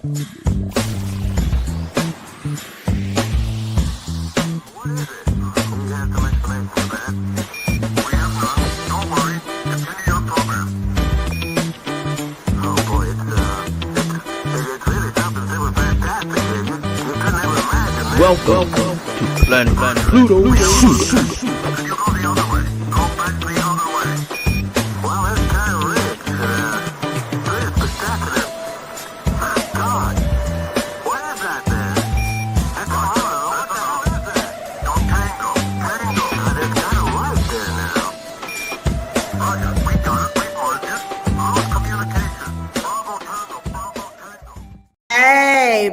Welcome to Planet Pluto.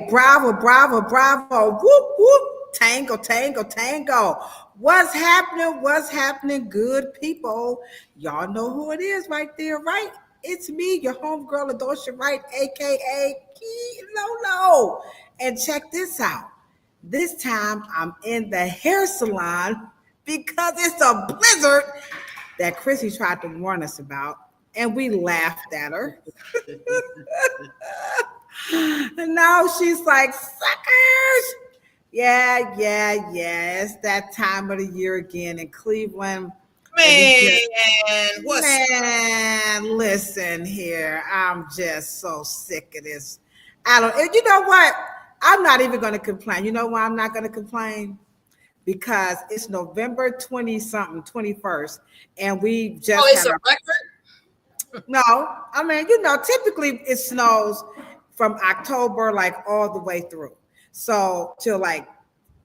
Bravo, bravo, bravo. Whoop, whoop. Tango, tango, tango. What's happening? What's happening, good people? Y'all know who it is right there, right? It's me, your homegirl, Ladosha Wright, a.k.a. Lolo. And check this out. This time, I'm in the hair salon because it's a blizzard that Chrissy tried to warn us about, and we laughed at her. And now she's like, suckers. Yeah. It's that time of the year again in Cleveland. Man, listen here. I'm just so sick of this. You know what? I'm not even going to complain. You know why I'm not going to complain? Because it's November 20-something, 21st, and we just it's a record? No, I mean, typically it snows from October, like all the way through. So till like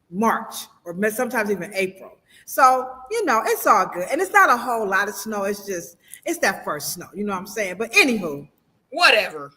March or sometimes even April. So, it's all good. And it's not a whole lot of snow. It's that first snow. You know what I'm saying? But anywho. Whatever.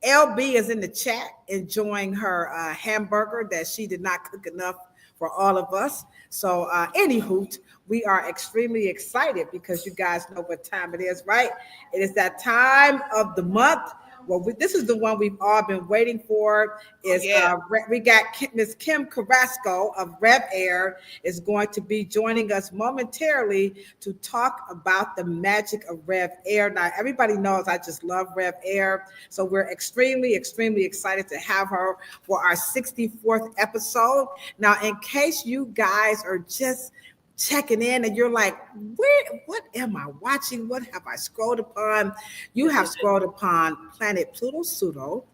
LB is in the chat enjoying her hamburger that she did not cook enough for all of us. So anywho, we are extremely excited because you guys know what time it is, right? It is that time of the month. Well, this is the one we've all been waiting for. We got Miss Kim Currasco of RevAir is going to be joining us momentarily to talk about the magic of RevAir. Now, everybody knows I just love RevAir, so we're extremely excited to have her for our 64th episode. Now, in case you guys are just checking in and you're like, what am I watching? What have I scrolled upon? You have scrolled upon Planet Pluto Pseudo.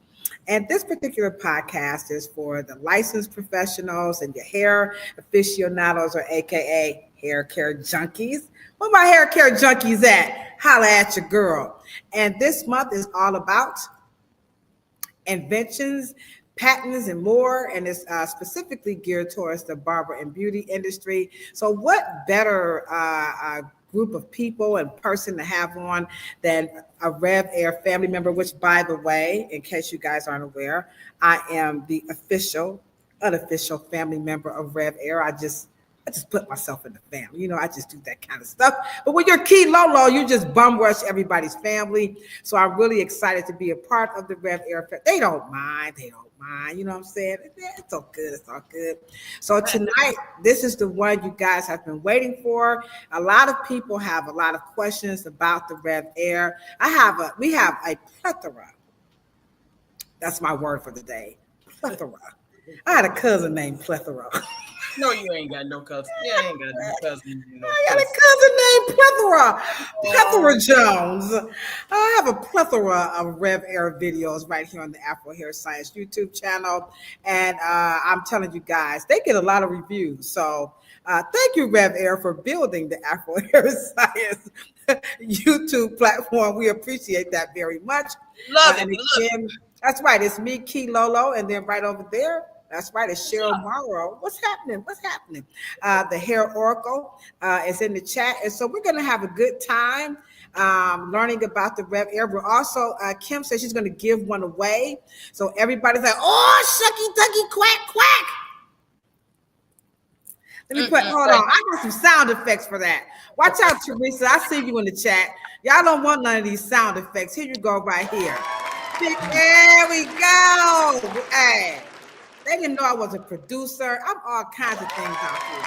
And this particular podcast is for the licensed professionals and your hair aficionados, or a.k.a. hair care junkies. Where my hair care junkies at? Holla at your girl. And this month is all about inventions, patents, and more, and it's specifically geared towards the barber and beauty industry. So what better group of people and person to have on than a RevAir family member, which, by the way, in case you guys aren't aware, I am the unofficial family member of RevAir. I just put myself in the family. I just do that kind of stuff. But when you're Key Lolo, you just bum rush everybody's family. So I'm really excited to be a part of the RevAir. They don't mind. You know what I'm saying? It's all good. So tonight, this is the one you guys have been waiting for. A lot of people have a lot of questions about the RevAir. We have a plethora. That's my word for the day. Plethora. I had a cousin named Plethora. No, you ain't got no cousin. Yeah, I ain't got no cousin. I got a cousin named Plethora Jones. I have a plethora of RevAir videos right here on the Afro Hair Science YouTube channel. And I'm telling you guys, they get a lot of reviews. So thank you, RevAir, for building the Afro Hair Science YouTube platform. We appreciate that very much. Love it. That's right. It's me, Key Lolo, and then right over there, that's right, it's Cheryl Morrow. What's happening? The Hair Oracle is in the chat. And so we're going to have a good time learning about the RevAir. We're also, Kim says she's going to give one away. So everybody's like, oh, shucky, ducky, quack, quack. Let me hold on. I got some sound effects for that. Watch out, Teresa. I see you in the chat. Y'all don't want none of these sound effects. Here you go right here. There we go. Hey. They didn't know I was a producer. I'm all kinds of things out here.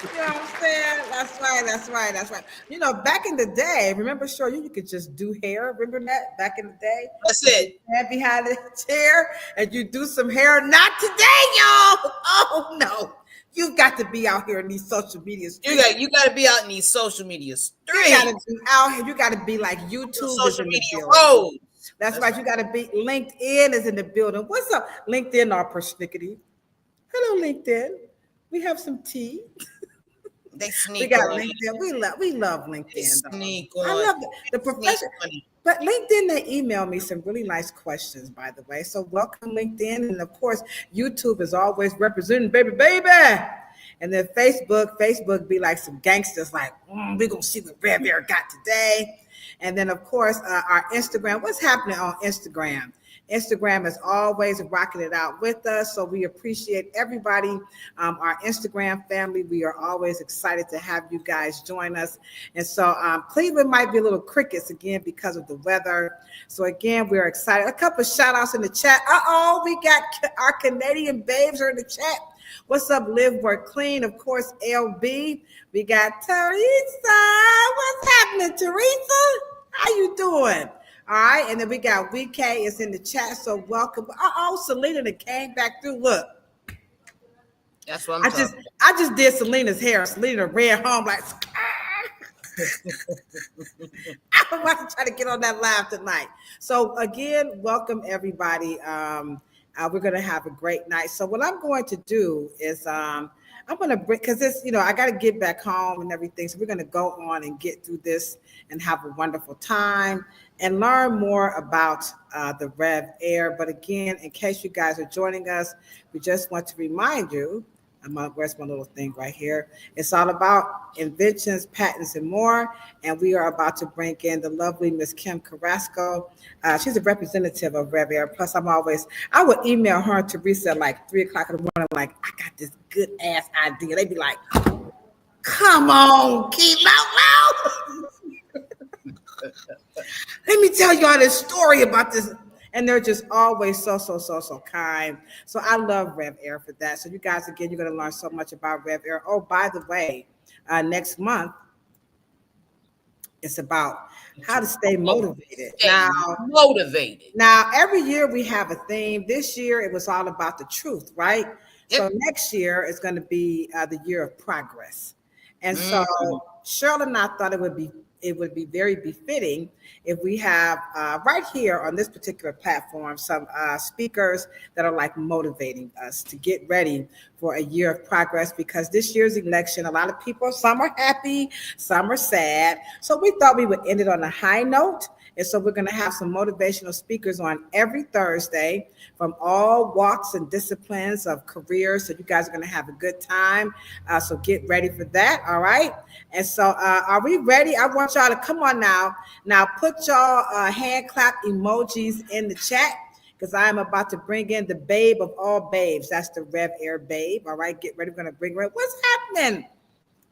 You know what I'm saying? That's right. You know, back in the day, remember, sure, you could just do hair. Remember that back in the day? That's it. Stand behind the chair and you do some hair. Not today, y'all. Oh no. You've got to be out here in these social media streets. You got to be out in these social media streets. You got to be out here. You got to be like YouTube Social is in the media building. road. That's right. You got to be LinkedIn is in the building. What's up, LinkedIn? Our persnickety. Hello, LinkedIn. We have some tea. They sneak. We got LinkedIn. We love LinkedIn. They sneak I love the profession. But LinkedIn, they emailed me some really nice questions, by the way. So welcome, LinkedIn. And of course, YouTube is always representing baby. And then Facebook be like some gangsters like, we're going to see what RevAir got today. And then, of course, our Instagram. What's happening on Instagram? Instagram is always rocking it out with us. So we appreciate everybody, our Instagram family. We are always excited to have you guys join us. And so Cleveland might be a little crickets again because of the weather. So again, we're excited. A couple of shout outs in the chat. We got our Canadian babes are in the chat. What's up, Live Work Clean? Of course, LB. We got Teresa. What's happening, Teresa? How you doing? All right, and then we got WK is in the chat, so welcome. Selena that came back through. Look, that's what I just did Selena's hair. Selena ran home like. I'm about to try to get on that live tonight. So again, welcome everybody. We're gonna have a great night. So what I'm going to do is I'm gonna bring because this, I got to get back home and everything. So we're gonna go on and get through this and have a wonderful time and learn more about the RevAir. But again, in case you guys are joining us, we just want to remind you, where's my little thing right here? It's all about inventions, patents, and more. And we are about to bring in the lovely Miss Kim Currasco. She's a representative of RevAir. Plus, I would email her and Teresa at like 3 o'clock in the morning, like, I got this good ass idea. They'd be like, come on, Kilo. Let me tell y'all this story about this. And they're just always so kind. So I love RevAir for that. So you guys, again, you're going to learn so much about RevAir. Oh, by the way, next month, it's about how to stay motivated. Now, every year we have a theme. This year, it was all about the truth, right? Yep. So next year is going to be the year of progress. And so Cheryl and I thought it would be very befitting if we have right here on this particular platform some speakers that are like motivating us to get ready for a year of progress, because this year's election, a lot of people, some are happy, some are sad. So we thought we would end it on a high note. And so we're going to have some motivational speakers on every Thursday from all walks and disciplines of careers. So you guys are going to have a good time. So get ready for that. All right. And so are we ready? I want y'all to come on now. Now put y'all hand clap emojis in the chat, because I'm about to bring in the babe of all babes. That's the RevAir babe. All right. Get ready. We're going to bring her in. What's happening?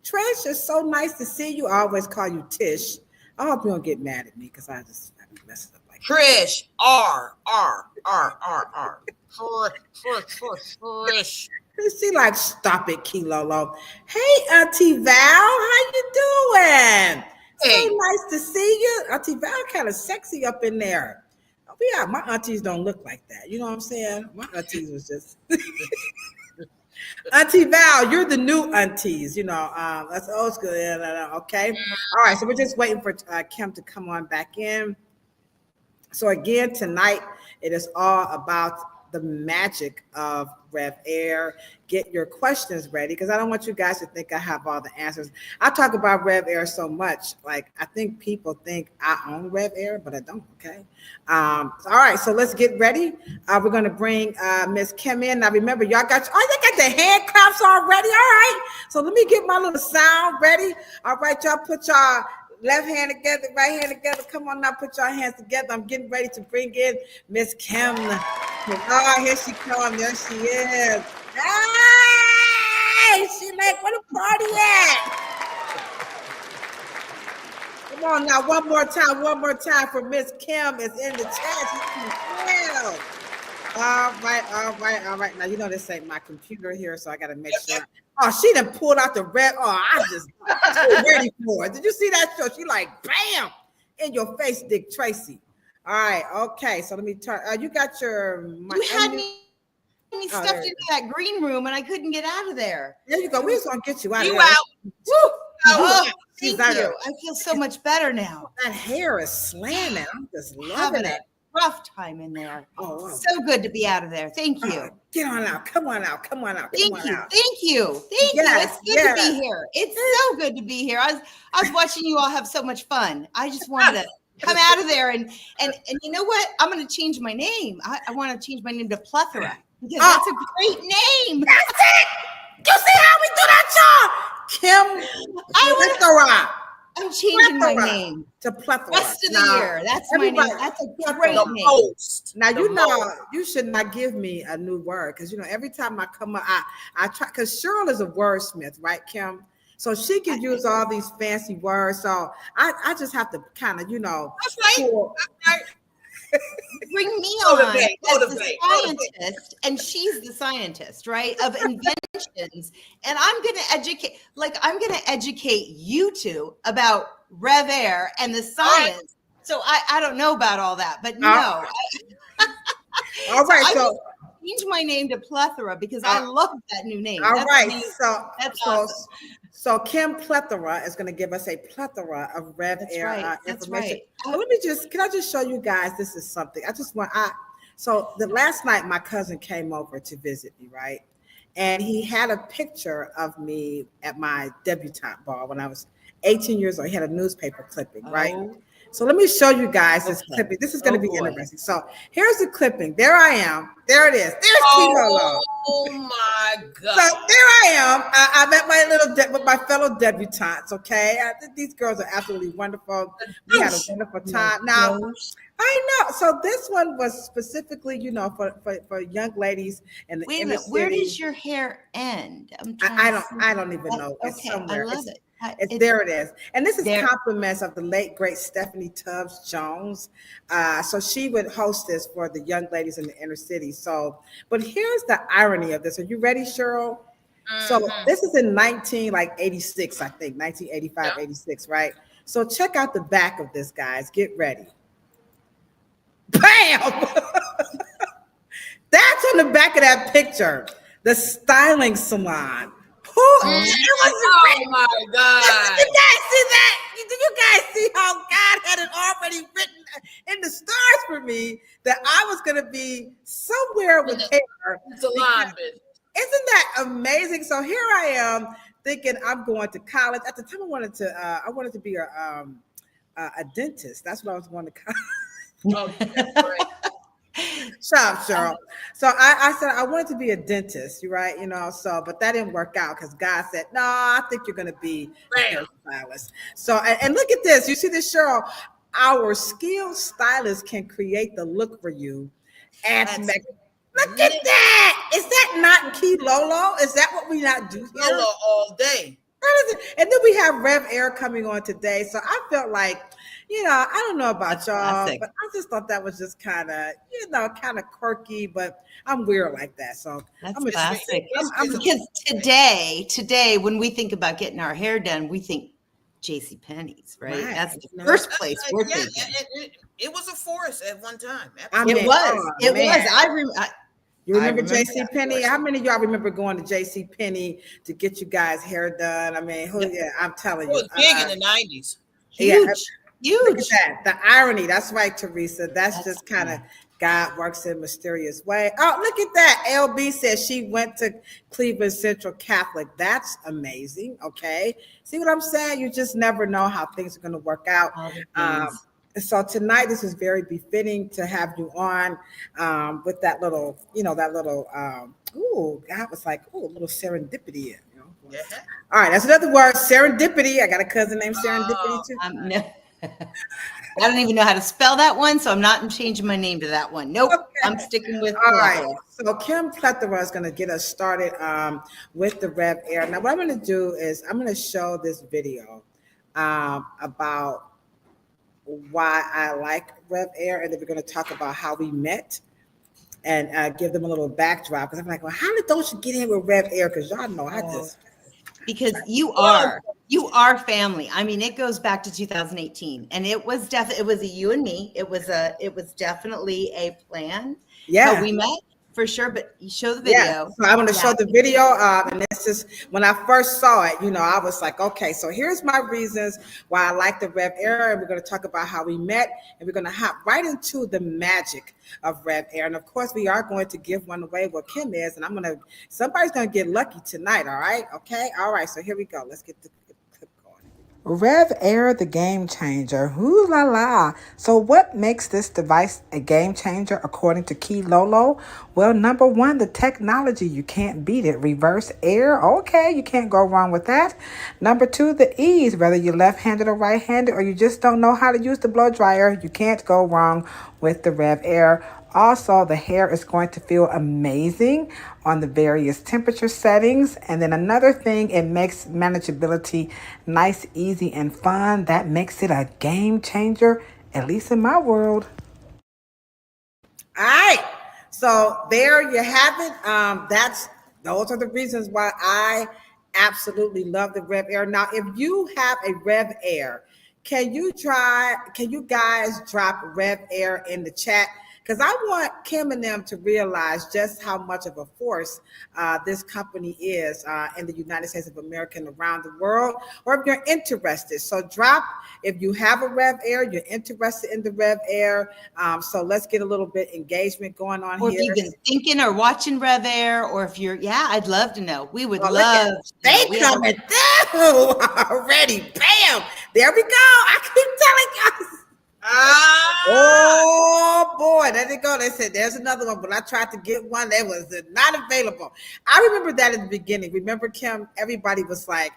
Trish, it's so nice to see you. I always call you Tish. I hope you don't get mad at me because I mess it up like Trish. R. Trish. She like, stop it, Kilolo. Hey, Auntie Val, how you doing? Hey. So nice to see you. Auntie Val kind of sexy up in there. Yeah, my aunties don't look like that. You know what I'm saying? My aunties was just Auntie Val, you're the new aunties, that's old school. Okay. All right. So we're just waiting for Kim to come on back in. So again, tonight, it is all about the magic of RevAir. Get your questions ready, because I don't want you guys to think I have all the answers. I talk about RevAir so much. Like, I think people think I own RevAir, but I don't. Okay. All right. So let's get ready. We're going to bring Miss Kim in. Now, remember, y'all got the hand claps already. All right. So let me get my little sound ready. All right. Y'all put y'all left hand together, right hand together. Come on now, put your hands together. I'm getting ready to bring in Miss Kim. Oh, here she comes. There she is. Hey, she like, where the party at? Come on now, one more time for Miss Kim is in the chat. She's well. All right. Now you know this ain't my computer here, so I got to make sure. Oh, she done pulled out the red. Oh, I just so ready for it. Did you see that show? She like bam in your face, Dick Tracy. All right, okay. So let me turn. You got your. You had me stuffed into that green room, and I couldn't get out of there. There you go. We just gonna get you out. You of there. out. Woo! Oh, thank you. I feel so much better now. That hair is slamming. I'm just loving Having it. a rough time in there. Oh, wow. So good to be out of there. Thank you. Get on out. Come on out. Come on out. Thank Come on you. out. Thank you. Thank you. It's good to be here. It's so good to be here. I was watching you all have so much fun. I just wanted to come out of there and you know what? I'm going to change my name. I want to change my name to Plethora because that's a great name. That's it. You see how we do that, y'all? Kim Plethora. I'm changing my name to Plethora. Rest of the year. That's my name. That's a great name. Now you know you should not give me a new word because you know every time I come up, I try because Cheryl is a wordsmith, right, Kim? So she can use all these fancy words. So I just have to kind of, you know. That's right. That's right. Bring me on as the scientist, and she's the scientist, right, of inventions. And I'm going to educate you two about RevAir and the science. So I don't know about all that, but no. All right. So change my name to Plethora because I love that new name. All right. That's awesome. So Kim Plethora is going to give us a plethora of RevAir information. Right. Can I just show you guys? This is something so the last night my cousin came over to visit me, right? And he had a picture of me at my debutante ball when I was 18 years old. He had a newspaper clipping, right? So let me show you guys this clipping. This is going to be interesting. So here's the clipping. There I am. There it is. There's T-Lolo. Oh my God. So there I am. I met with my fellow debutantes. Okay, I think these girls are absolutely wonderful. We had a wonderful time. Now I know. So this one was specifically, you know, for young ladies in the inner city. Where does your hair end? I don't even know. Okay, it's somewhere. I love it. There it is. And this is compliments of the late, great Stephanie Tubbs Jones. So she would host this for the young ladies in the inner city. So, but here's the irony of this. Are you ready, Cheryl? So this is in 86, I think, 1985, 86, right? So check out the back of this, guys. Get ready. Bam! That's on the back of that picture. The styling salon. Oh my God. Did you guys see that? Did you guys see how God had it already written in the stars for me that I was going to be somewhere with hair? It's a line, bitch. Isn't that amazing? So here I am thinking I'm going to college. At the time I wanted to be a dentist. That's what I was going to college. Oh, that's right. Shut up, Cheryl. So I said I wanted to be a dentist, you right? You know, so but that didn't work out because God said, no, I think you're gonna be a hairstylist. So and look at this. You see this, Cheryl? Our skilled stylist can create the look for you. And look at that. Is that not key Lolo? Is that what we not do here? Lolo all day. And then we have RevAir coming on today. So I felt like, you know, I don't know about y'all, but I just thought that was just kind of, you know, kind of quirky, but I'm weird like that. So that's classic. Because today, when we think about getting our hair done, we think JCPenney's, right? That's the first place we're thinking. It was a force at one time. It was. You remember JCPenney? How many of y'all remember going to JCPenney to get you guys hair done? I mean, I'm telling you. It was big in the 90s. Huge. The irony. That's right, Teresa. That's just kind of God works in a mysterious way. Oh, look at that. LB says she went to Cleveland Central Catholic. That's amazing. Okay. See what I'm saying? You just never know how things are going to work out. So tonight, this is very befitting to have you on with that little, God was like, a little serendipity. You know? Yeah. All right, that's another word, serendipity. I got a cousin named Serendipity too. No. I don't even know how to spell that one, so I'm not changing my name to that one. Nope, okay. I'm sticking with all right. So Kim Plethora is going to get us started with the RevAir. Now, what I'm going to do is I'm going to show this video about why I like RevAir, and then we're going to talk about how we met. and give them a little backdrop because I'm like, well, how did Ladosha get in with RevAir? Because y'all know I just because you are family. I mean, it goes back to 2018, and it was a you and me. It was definitely a plan. Yeah. How we met for sure. But you show the video. Yeah. So I'm going to show the video. And this is when I first saw it, I was like, okay, so here's my reasons why I like the RevAir. And we're going to talk about how we met, and we're going to hop right into the magic of RevAir. And of course, we are going to give one away what Kim is. And somebody's going to get lucky tonight. All right. Okay. All right. So here we go. Let's get the clip going. RevAir, the game changer. Ooh la la. So what makes this device a game changer according to Key Lolo? Well, number one, the technology. You can't beat it. Reverse air. Okay, you can't go wrong with that. Number two, the ease. Whether you're left-handed or right-handed, or you just don't know how to use the blow dryer, you can't go wrong with the RevAir. Also, the hair is going to feel amazing on the various temperature settings. And then another thing, it makes manageability nice, easy, and fun. That makes it a game changer, at least in my world. All right. So there you have it. Those are the reasons why I absolutely love the RevAir. Now, if you have a RevAir, can you guys drop RevAir in the chat? Because I want Kim and them to realize just how much of a force this company is in the United States of America and around the world, or if you're interested. So drop if you have a RevAir, you're interested in the RevAir. So let's get a little bit engagement going on or here. Or if you've been thinking or watching RevAir, or if you're, I'd love to know. We would love to know. They coming through already. Bam! There we go. I keep telling you. Oh boy, there they go. They said there's another one, but I tried to get one that was not available. I remember that in the beginning. Remember, Kim? Everybody was like,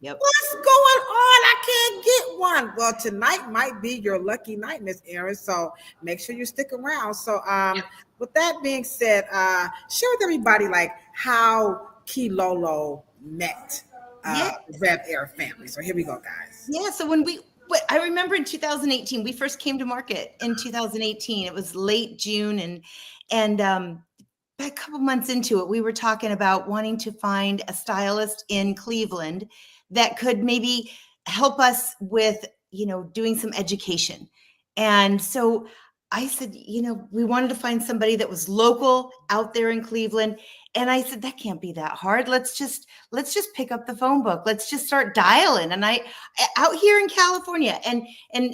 what's going on? I can't get one. Well, tonight might be your lucky night, Miss Erin. So make sure you stick around. So with that being said, share with everybody like how Key Lolo met the RevAir family. So here we go, guys. Yeah, so I remember in 2018, we first came to market in 2018. It was late June, and a couple months into it, we were talking about wanting to find a stylist in Cleveland that could maybe help us with, doing some education. And so I said, we wanted to find somebody that was local out there in Cleveland. And I said, that can't be that hard. Let's just pick up the phone book. Let's just start dialing. And I out here in California, and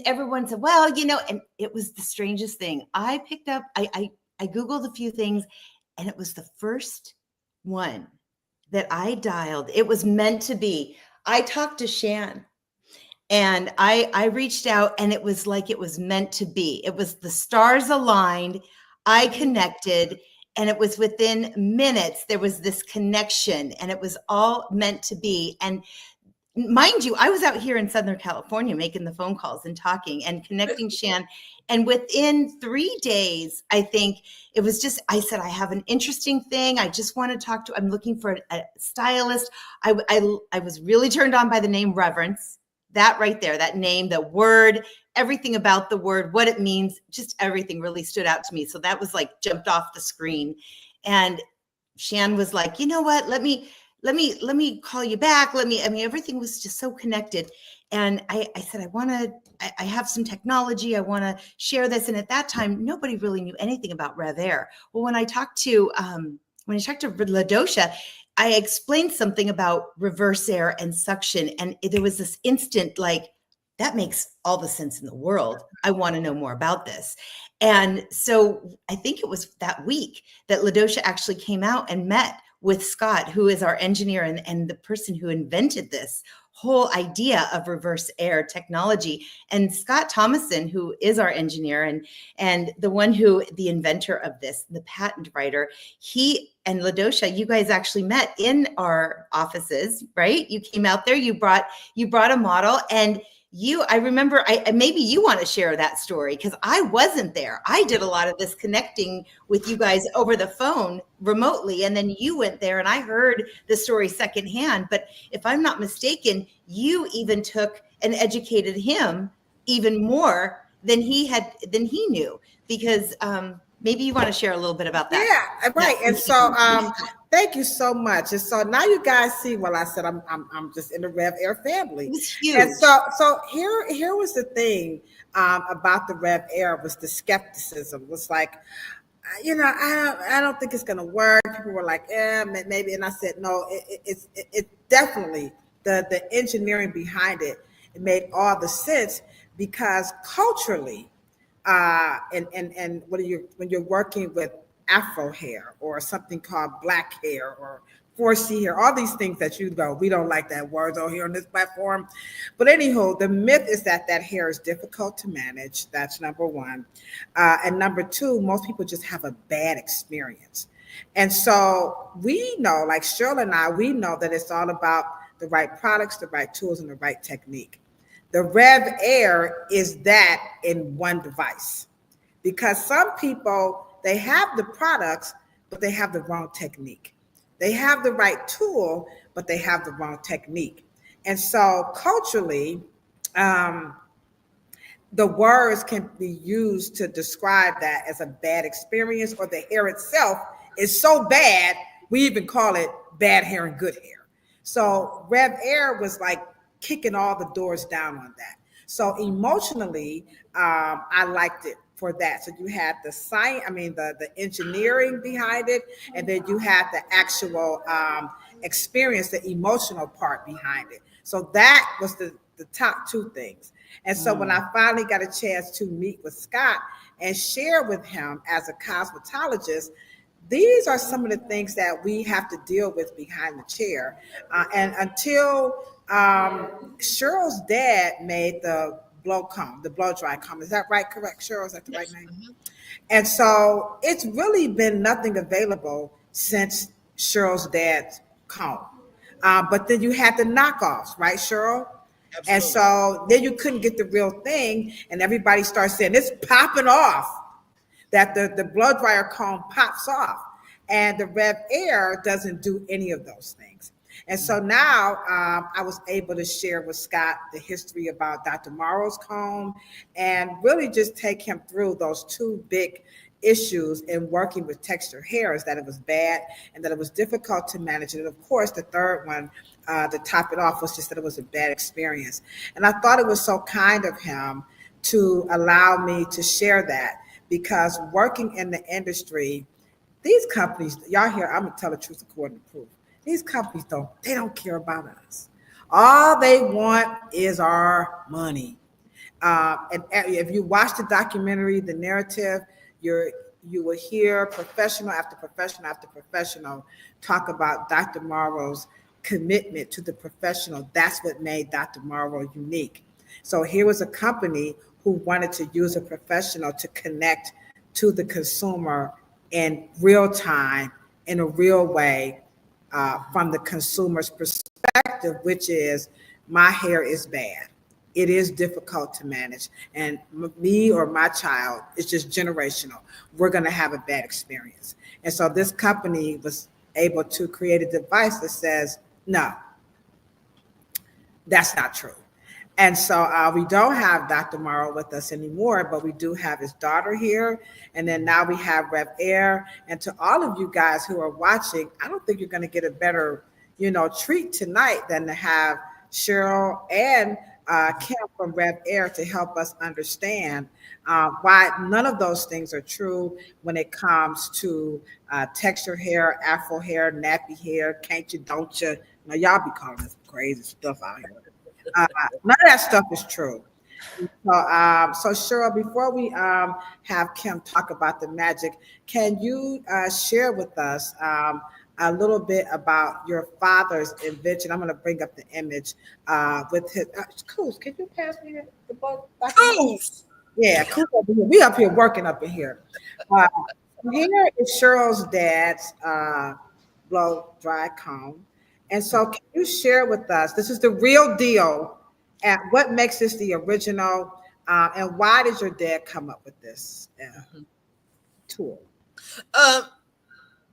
everyone said, well, and it was the strangest thing. I picked up, I Googled a few things, and it was the first one that I dialed. It was meant to be. I talked to Shan, and I reached out, and it was like it was meant to be. It was the stars aligned. I connected, and it was within minutes, there was this connection, and it was all meant to be. And mind you, I was out here in Southern California making the phone calls and talking and connecting Shan. And within 3 days, I think it was just, I said, I have an interesting thing. I just want to talk to, I'm looking for a stylist. I was really turned on by the name Reverence. That right there, that name, the word, everything about the word, what it means, just everything really stood out to me. So that was like jumped off the screen. And Shan was like, you know what, let me call you back. Everything was just so connected. And I said, I have some technology. I want to share this. And at that time, nobody really knew anything about RevAir. Well, when I talked to Ladosha, I explained something about reverse air and suction. And there was this instant, like, that makes all the sense in the world. I want to know more about this. And so I think it was that week that Ladosha actually came out and met with Scott, who is our engineer and the person who invented this whole idea of reverse air technology. And Scott Thomason, who is our engineer and the inventor of this, the patent writer, he and Ladosha, you guys actually met in our offices, right? You came out there, you brought a model, and I remember, maybe you want to share that story, because I wasn't there. I did a lot of this connecting with you guys over the phone remotely, and then you went there, and I heard the story secondhand. But if I'm not mistaken, you even took and educated him even more than he knew, because Maybe you want to share a little bit about that. Yeah, right. And so thank you so much. And so now you guys see, well, I said I'm just in the RevAir family. It was huge. And so here was the thing about the RevAir was the skepticism. Was like, I don't think it's gonna work. People were like, maybe, and I said, no, it definitely the engineering behind it made all the sense because culturally, and when you're working with Afro hair or something called black hair or 4C hair, all these things that we don't like that word on here on this platform. But anyhow, the myth is that hair is difficult to manage. That's number one. And number two, most people just have a bad experience. And so we know, like Cheryl and I, we know that it's all about the right products, the right tools, and the right technique. The RevAir is that in one device because some people, they have the products, but they have the wrong technique. They have the right tool, but they have the wrong technique. And so culturally, the words can be used to describe that as a bad experience, or the hair itself is so bad, we even call it bad hair and good hair. So RevAir was like kicking all the doors down on that. So emotionally, I liked it for that. So you had the science, the engineering behind it, and then you had the actual experience, the emotional part behind it. So that was the top two things. And so when I finally got a chance to meet with Scott and share with him as a cosmetologist, these are some of the things that we have to deal with behind the chair. And until Cheryl's dad made the blow-dry comb. Is that right? Correct, Cheryl? Is that the right name? Mm-hmm. And so it's really been nothing available since Cheryl's dad's comb. But then you had the knockoffs, right, Cheryl? Absolutely. And so then you couldn't get the real thing, and everybody starts saying it's popping off. That the Blowdryer comb pops off, and the RevAir doesn't do any of those things. And so now I was able to share with Scott the history about Dr. Morrow's comb and really just take him through those two big issues in working with texture hair, is that it was bad and that it was difficult to manage. And of course, the third one, to top it off, was just that it was a bad experience. And I thought it was so kind of him to allow me to share that, because working in the industry, these companies, y'all hear, I'm gonna tell the truth according to proof. These companies don't care about us. All they want is our money. And if you watch the documentary, the narrative, you will hear professional after professional after professional talk about Dr. Morrow's commitment to the professional. That's what made Dr. Morrow unique. So here was a company who wanted to use a professional to connect to the consumer in real time, in a real way, from the consumer's perspective, which is, my hair is bad. It is difficult to manage. And me or my child, it's just generational. We're gonna have a bad experience. And so this company was able to create a device that says, no, that's not true. And so we don't have Dr. Morrow with us anymore, but we do have his daughter here. And then now we have RevAir. And to all of you guys who are watching, I don't think you're going to get a better, treat tonight than to have Cheryl and Kim from RevAir to help us understand why none of those things are true when it comes to texture hair, Afro hair, nappy hair, can't you, don't you? Now, y'all be calling us crazy stuff out here. None of that stuff is true. So Cheryl, before we have Kim talk about the magic, can you share with us a little bit about your father's invention? I'm going to bring up the image with his. Coos, can you pass me the book? Coos. Yeah, Coos over here. We up here working up in here. Here is Cheryl's dad's blow-dry comb. And so can you share with us, this is the real deal, and what makes this the original, and why did your dad come up with this tool?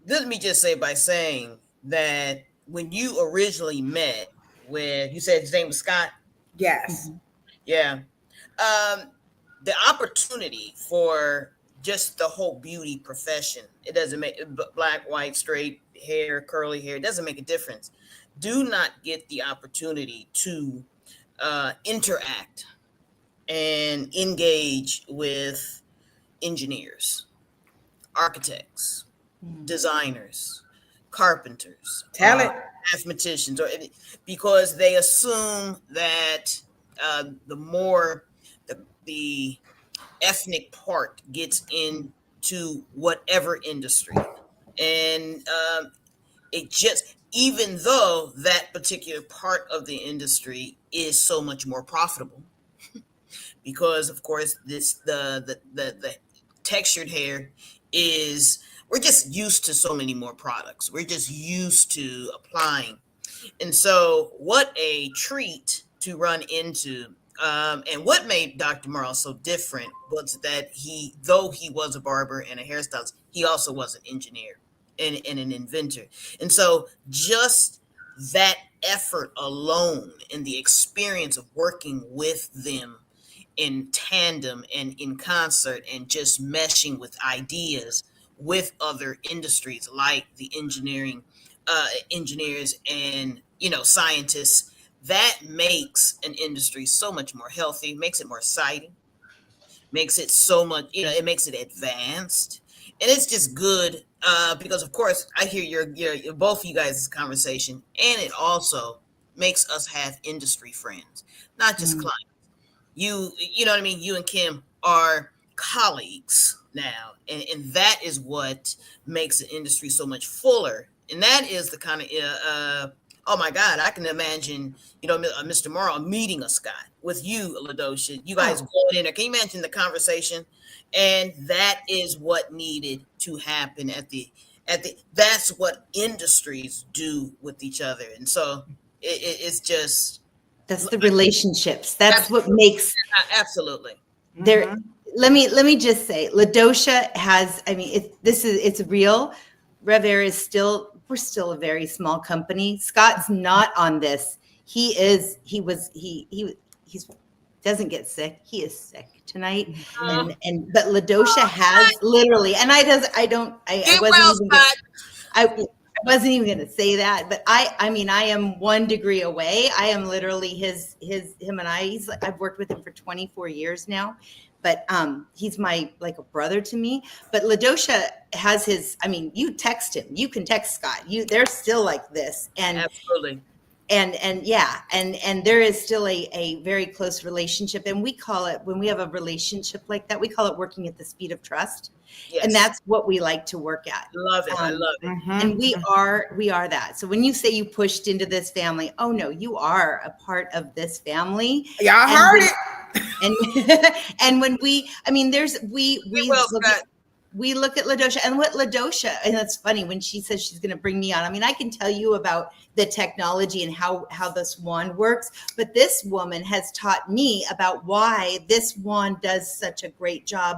Let me just say by saying that when you originally met with, you said his name was Scott? Yes. Yeah. The opportunity for just the whole beauty profession. It doesn't make black, white, straight hair, curly hair. It doesn't make a difference. Do not get the opportunity to interact and engage with engineers, architects, designers, carpenters, Talent, mathematicians, or because they assume that the more the ethnic part gets into whatever industry, and it just, even though that particular part of the industry is so much more profitable, because of course the textured hair is, we're just used to so many more products. We're just used to applying. And so what a treat to run into. And what made Dr. Morrow so different was that though he was a barber and a hairstylist, he also was an engineer and an inventor. And so just that effort alone and the experience of working with them in tandem and in concert and just meshing with ideas with other industries like the engineers and scientists, that makes an industry so much more healthy, makes it more exciting, makes it so much, it makes it advanced. And it's just good because of course I hear your both of you guys' conversation, and it also makes us have industry friends, not just clients. You know what I mean? You and Kim are colleagues now, and that is what makes the industry so much fuller. And that is the kind of oh my God, I can imagine, Mr. Morrow meeting a Scott with you, Ladosha. You guys going in there. Can you imagine the conversation? And that is what needed to happen at the that's what industries do with each other. And so it's just, that's the relationships. That's what makes absolutely. There. Let me just say, Ladosha has, I mean, it's real. RevAir is we're still a very small company. Scott's not on this. He doesn't get sick. He is sick tonight. But Ladosha has literally, and I wasn't even going to say that, but I mean, I am 1 degree away. I am literally him and I've worked with him for 24 years now, but he's like a brother to me. But Ladosha has you text him, you can text Scott, they're still like this. And absolutely. And there is still a very close relationship. And we call it, when we have a relationship like that, we call it working at the speed of trust. Yes. And that's what we like to work at. Love it. I love it. And we are that. So when you say you pushed into this family, oh no, you are a part of this family. Yeah, I heard it. And when we look at Ladosha, and what Ladosha, and that's funny when she says she's going to bring me on. I mean, I can tell you about the technology and how this wand works, but this woman has taught me about why this wand does such a great job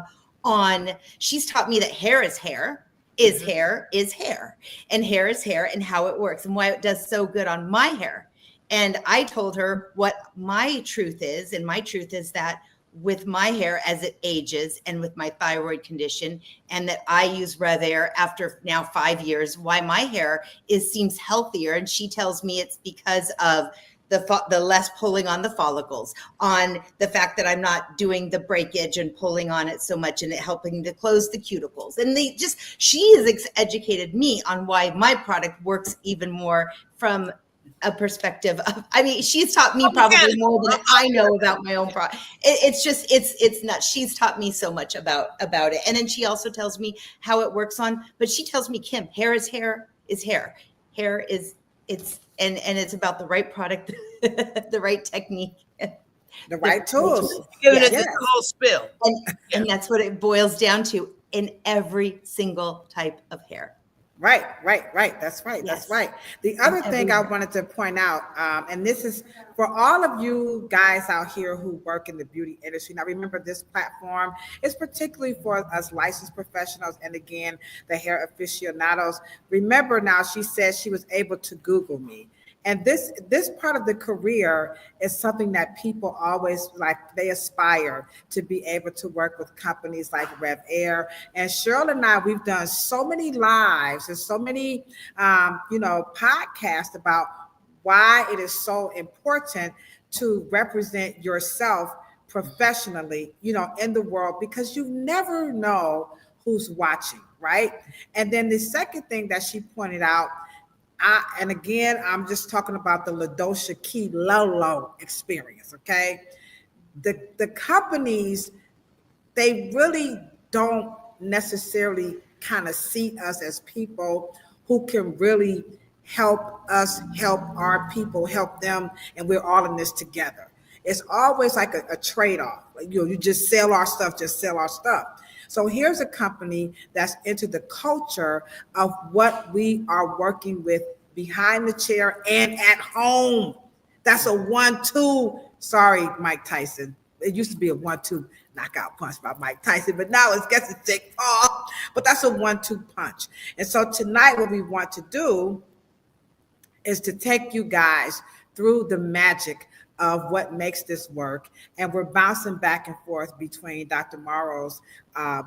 she's taught me that hair is hair, is hair is hair, and hair is hair, and how it works and why it does so good on my hair. And I told her what my truth is, and my truth is that with my hair as it ages and with my thyroid condition, and that I use RevAir after now 5 years, why my hair seems healthier. And she tells me it's because of the less pulling on the follicles, on the fact that I'm not doing the breakage and pulling on it so much, and it helping to close the cuticles. And she has educated me on why my product works even more from a perspective of, she's taught me probably more than I know about my own product. It's nuts. She's taught me so much about it. And then she also tells me how it works but she tells me, Kim, hair is hair is hair. Hair is, and it's about the right product, the right technique, the right tools. Giving it the whole spill. And that's what it boils down to in every single type of hair. Right. That's right. Yes. That's right. The other thing I wanted to point out, and this is for all of you guys out here who work in the beauty industry. Now, remember, this platform is particularly for us licensed professionals and, again, the hair aficionados. Remember now, she said she was able to Google me. And this part of the career is something that people always like, they aspire to be able to work with companies like RevAir. And Cheryl and I, we've done so many lives and so many, podcasts about why it is so important to represent yourself professionally, in the world, because you never know who's watching, right? And then the second thing that she pointed out, and again, I'm just talking about the Ladosha Key Lolo experience, okay? The companies, they really don't necessarily kind of see us as people who can really help us help our people, help them, and we're all in this together. It's always like a trade-off. Like, you just sell our stuff, just sell our stuff. So here's a company that's into the culture of what we are working with behind the chair and at home. That's a 1-2. Sorry, Mike Tyson. It used to be a 1-2 knockout punch by Mike Tyson, but now it's gets a Jake Paul. But that's a 1-2 punch. And so tonight, what we want to do is to take you guys through the magic of what makes this work. And we're bouncing back and forth between Dr. Morrow's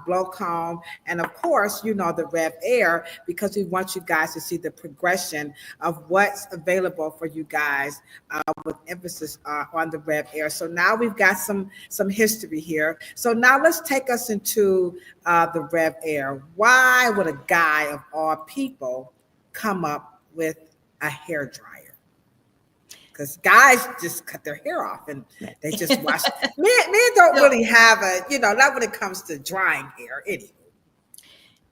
blow comb and, of course, the RevAir, because we want you guys to see the progression of what's available for you guys with emphasis on the RevAir. So now we've got some history here. So now let's take us into the RevAir. Why would a guy of all people come up with a hair dryer? Because guys just cut their hair off and they just wash. Men don't really have not when it comes to drying hair anyway.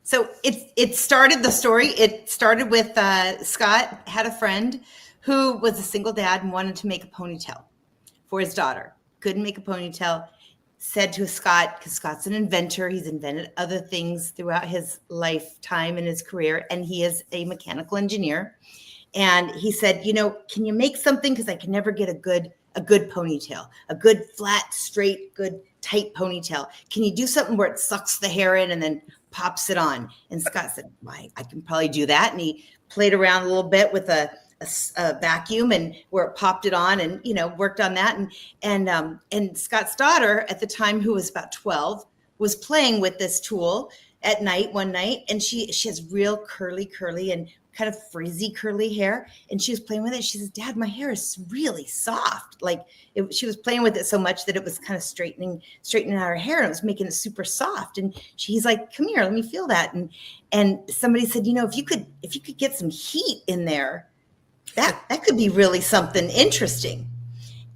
So it started with Scott had a friend who was a single dad and wanted to make a ponytail for his daughter. Couldn't make a ponytail. Said to Scott, because Scott's an inventor, he's invented other things throughout his lifetime and his career, and he is a mechanical engineer. And he said, can you make something? Because I can never get a good ponytail, a good flat, straight, good tight ponytail. Can you do something where it sucks the hair in and then pops it on? And Scott said, well, I can probably do that. And he played around a little bit with a vacuum and where it popped it on, and worked on that. And Scott's daughter at the time, who was about 12, was playing with this tool at night one night, and she has real curly and kind of frizzy curly hair, and she was playing with it. She says, Dad, my hair is really soft. She was playing with it so much that it was kind of straightening out her hair, and it was making it super soft. And he's like, come here, let me feel that. And somebody said, if you could get some heat in there, that could be really something interesting.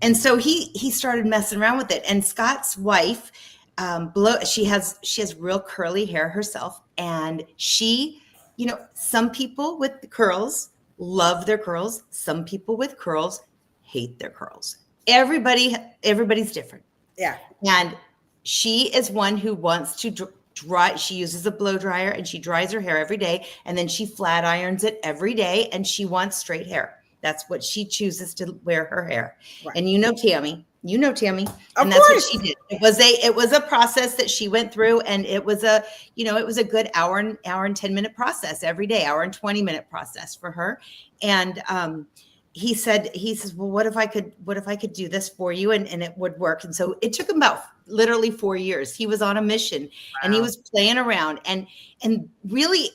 And so he started messing around with it. And Scott's wife, she has real curly hair herself, and she, some people with curls love their curls. Some people with curls hate their curls. Everybody's different. Yeah. And she is one who wants to dry. She uses a blow dryer and she dries her hair every day, and then she flat irons it every day, and she wants straight hair. That's what she chooses to wear her hair. Right. And Tammy, and that's what she did. It was a process that she went through, and it was a good hour and 10 minute process every day, hour and 20 minute process for her. And he says, well, what if I could do this for you and it would work? And so it took him about literally 4 years. He was on a mission. Wow. And he was playing around, and really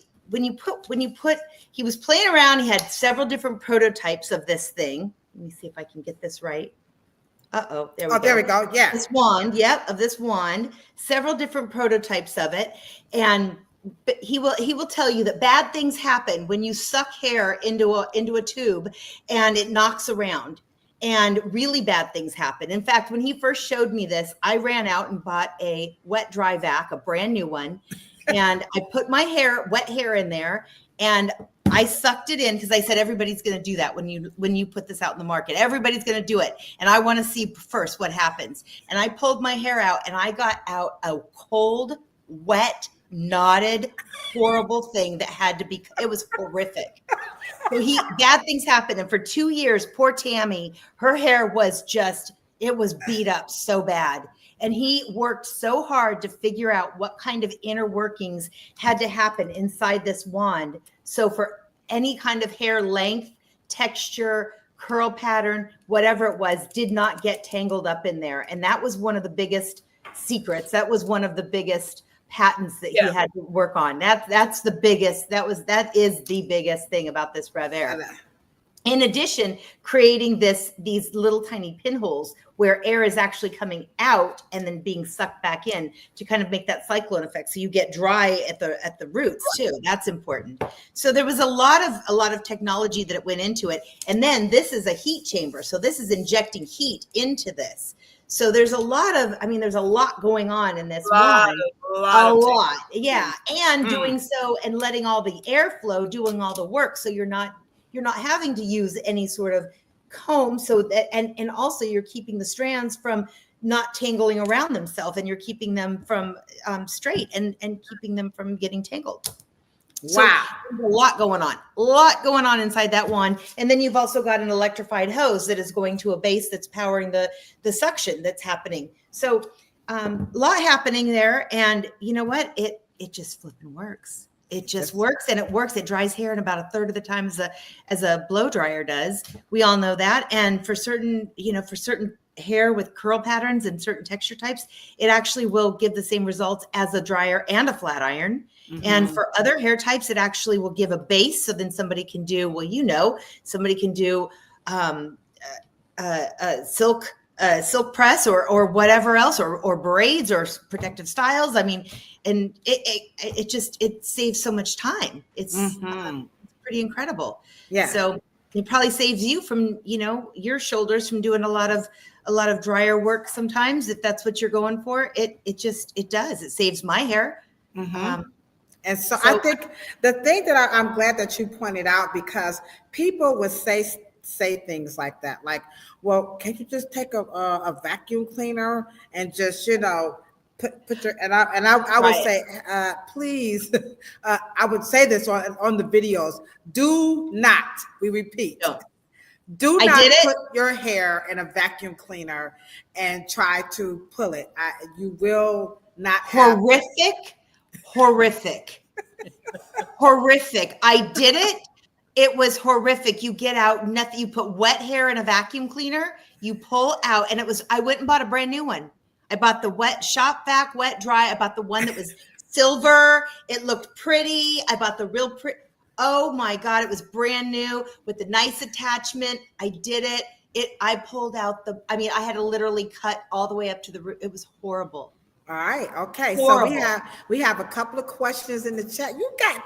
he was playing around. He had several different prototypes of this thing. Let me see if I can get this right. There we go. There we go. Yeah. This wand. Yep. Of this wand, several different prototypes of it. But he will tell you that bad things happen when you suck hair into a tube and it knocks around, and really bad things happen. In fact, when he first showed me this, I ran out and bought a wet dry vac, a brand new one. And I put my wet hair in there, and I sucked it in because I said, everybody's going to do that when you put this out in the market. Everybody's going to do it. And I want to see first what happens. And I pulled my hair out, and I got out a cold, wet, knotted, horrible thing that it was horrific. So bad things happen. And for 2 years, poor Tammy, her hair was it was beat up so bad. And he worked so hard to figure out what kind of inner workings had to happen inside this wand. So for any kind of hair length, texture, curl pattern, whatever it was, did not get tangled up in there. And that was one of the biggest secrets. That was one of the biggest patents that he had to work on. That's the biggest, that is the biggest thing about this RevAir. In addition, creating these little tiny pinholes where air is actually coming out and then being sucked back in to kind of make that cyclone effect. So you get dry at the roots too. That's important. So there was a lot of technology that went into it. And then this is a heat chamber. So this is injecting heat into this. So there's a lot going on in this line. A lot. Yeah. And doing so and letting all the airflow doing all the work. So you're not having to use any sort of comb, so that and also you're keeping the strands from not tangling around themselves, and you're keeping them from straight and keeping them from getting tangled. Wow. So there's a lot going on inside that one. And then you've also got an electrified hose that is going to a base that's powering the suction that's happening. So a lot happening there. And you know what? It just flipping works. It just works, and it works. It dries hair in about a third of the time as a blow dryer does. We all know that. And for certain hair with curl patterns and certain texture types, it actually will give the same results as a dryer and a flat iron. Mm-hmm. And for other hair types, it actually will give a base. So then somebody can do, silk press or whatever else, or braids or protective styles. I mean, and it saves so much time. It's pretty incredible. Yeah. So it probably saves you from, your shoulders from doing a lot of dryer work sometimes, if that's what you're going for. It does. It saves my hair. Mm-hmm. And so I think the thing that I'm glad that you pointed out, because people would say things like that, like, well, can't you just take a vacuum cleaner and just, put your, and I would say, please, I would say this on the videos, do not, we repeat, do not put your hair in a vacuum cleaner and try to pull it. You will not have horrific. I did it. It was horrific. You get out nothing. You put wet hair in a vacuum cleaner, you pull out, and I went and bought a brand new one. I bought the shop vac wet dry. I bought the one that was silver. It looked pretty. I bought the real pretty. Oh my God. It was brand new with the nice attachment. I did it. I pulled out I had to literally cut all the way up to the root. It was horrible. All right. Okay. Horrible. So we have a couple of questions in the chat. You got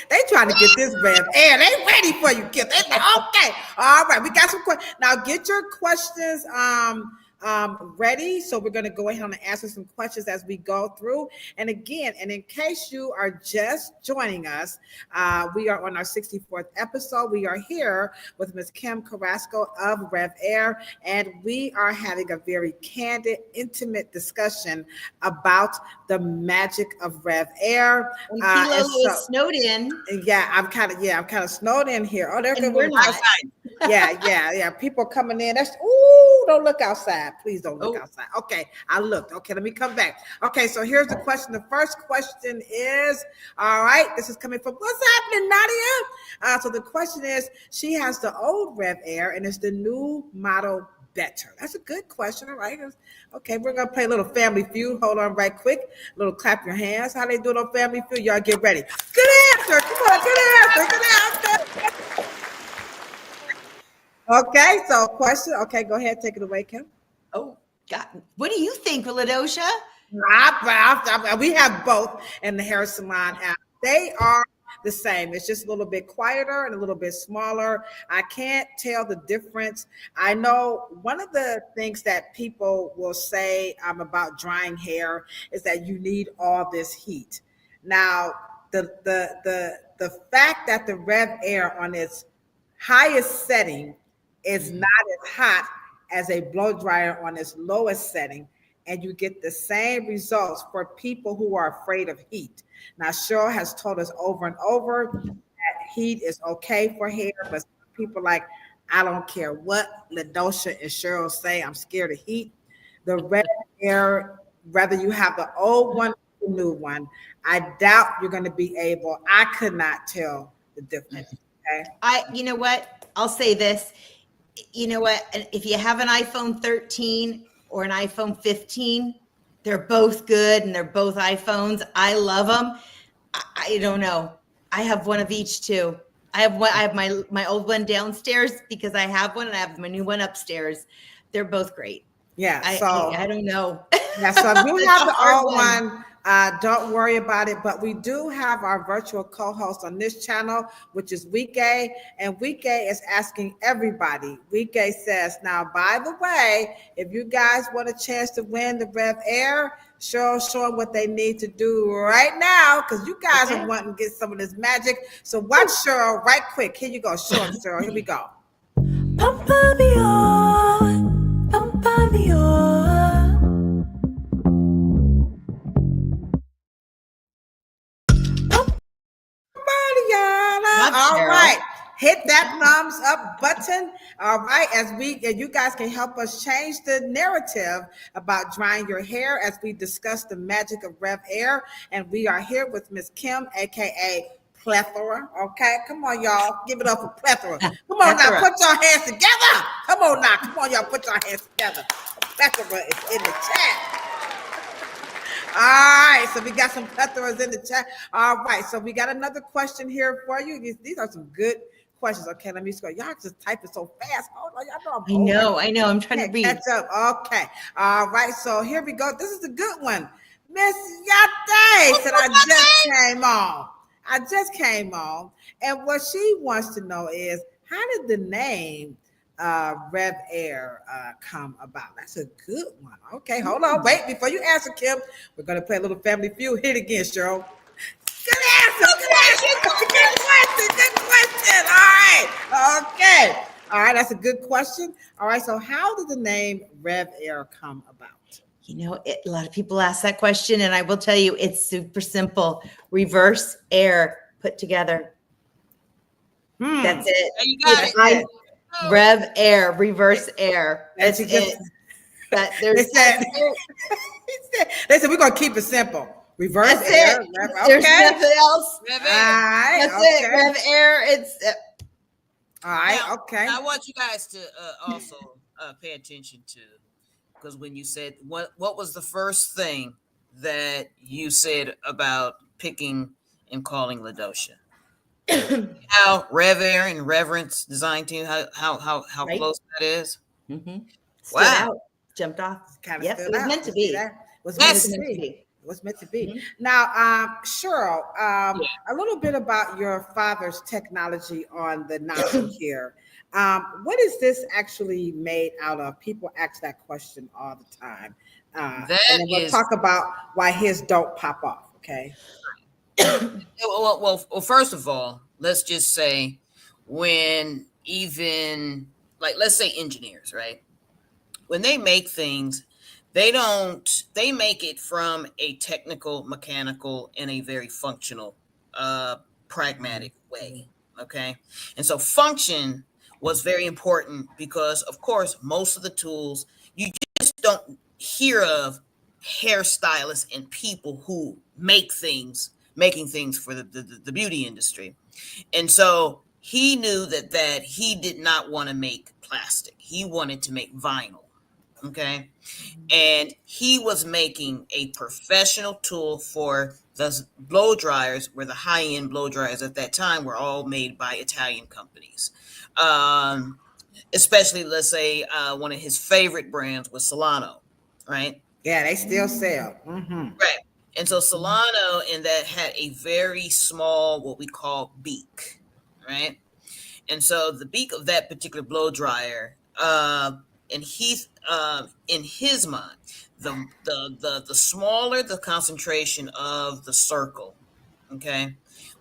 they trying to get this RevAir. They ready for you, Kip. They like, okay. All right. We got some questions. Now get your questions ready. So we're going to go ahead and answer some questions as we go through. And again, and in case you are just joining us, we are on our 64th episode. We are here with Ms. Kim Currasco of RevAir, and we are having a very candid, intimate discussion about the magic of RevAir. And Kilo is snowed in. Yeah, I'm kind of snowed in here. Oh, and we're not. Yeah. People coming in. Don't look outside. Please don't look outside. Okay, I looked. Okay, let me come back. Okay, so here's the question. The first question is, all right, this is coming from, what's happening, Nadia? So the question is, she has the old RevAir and it's the new model better? That's a good question. All right. Okay, we're going to play a little Family Feud. Hold on right quick. A little clap your hands. How they doing on Family Feud? Y'all get ready. Good answer. Come on, good answer. Okay, so question. Okay, go ahead. Take it away, Kim. Oh, God. What do you think, Ladosha? We have both in the hair salon app. They are the same. It's just a little bit quieter and a little bit smaller. I can't tell the difference. I know one of the things that people will say about drying hair is that you need all this heat. Now, the fact that the RevAir on its highest setting is not as hot as a blow dryer on its lowest setting, and you get the same results for people who are afraid of heat. Now, Cheryl has told us over and over that heat is okay for hair, but some people like, I don't care what Ladosha and Cheryl say, I'm scared of heat. The RevAir, whether you have the old one or the new one, I doubt you're going to be able. I could not tell the difference. Okay. You know what? I'll say this. you know what? If you have an iPhone 13 or an iPhone 15, they're both good and they're both iPhones. I love them. I don't know. I have one of each too. I have one. I have my old one downstairs because I have one, and I have my new one upstairs. They're both great. Yeah. I don't know. Yeah, so if you It's have a the hard old one, don't worry about it. But we do have our virtual co-host on this channel, which is Weekay. And Weekay is asking everybody. Weekay says, now, by the way, if you guys want a chance to win the RevAir, show them what they need to do right now, because you guys are wanting to get some of this magic. So watch Cheryl right quick. Here you go. Show them, Cheryl. Here we go. Pampa me on, pampa me on. All right. Hit that thumbs up button. All right. As you guys can help us change the narrative about drying your hair as we discuss the magic of RevAir. And we are here with Miss Kim, a.k.a. Plethora. Okay. Come on, y'all. Give it up for Plethora. Come on now. Put your hands together. Come on now. Come on, y'all. Put your hands together. Plethora is in the chat. All right, so we got some plethoras in the chat. All right, so we got another question here for you. These are some good questions. Okay, let me just go. Y'all just type it so fast. Hold on, y'all know I know. I'm trying to read. Catch up. Okay. All right, so here we go. This is a good one. Miss Yate said, I just came on. And what she wants to know is, how did the name RevAir come about? That's a good one. Okay, hold on. Wait, before you answer, Kim, we're going to play a little Family Feud. Hit it again, Cheryl. Good answer. Good question. All right. Okay. All right, that's a good question. All right, so how did the name RevAir come about? You know, a lot of people ask that question, and I will tell you, it's super simple. Reverse air put together. That's it. You got it. RevAir, reverse air. That's it. They said we're gonna keep it simple. Reverse That's air. it. There's nothing else. RevAir. Right, That's it. RevAir. It's all right. Now, okay. I want you guys to also pay attention to, because when you said what was the first thing that you said about picking and calling Ladosha? How RevAir and Reverence design team, how right. Close that is. Mm-hmm. Wow. Out, jumped off. Kind of yep, it was meant to be. Was meant to be. Was meant to be. Mm-hmm. Now, Cheryl, a little bit about your father's technology on the nozzle here. What is this actually made out of? People ask that question all the time. And then we'll talk about why his don't pop off. Okay. Well, first of all, let's just say when even let's say engineers, right? When they make things, they make it from a technical, mechanical, and a very functional, pragmatic way. Okay. And so function was very important because, of course, most of the tools you just don't hear of hairstylists and people who making things for the beauty industry. And so he knew that he did not want to make plastic. He wanted to make vinyl. Okay. And he was making a professional tool for the blow dryers, where the high-end blow dryers at that time were all made by Italian companies. Especially, let's say, one of his favorite brands was Solano, right? Yeah, they still sell. Mm-hmm. Right. And so Solano, and that had a very small, what we call beak, right? And so the beak of that particular blow dryer, and he's in his mind, the smaller the concentration of the circle, okay,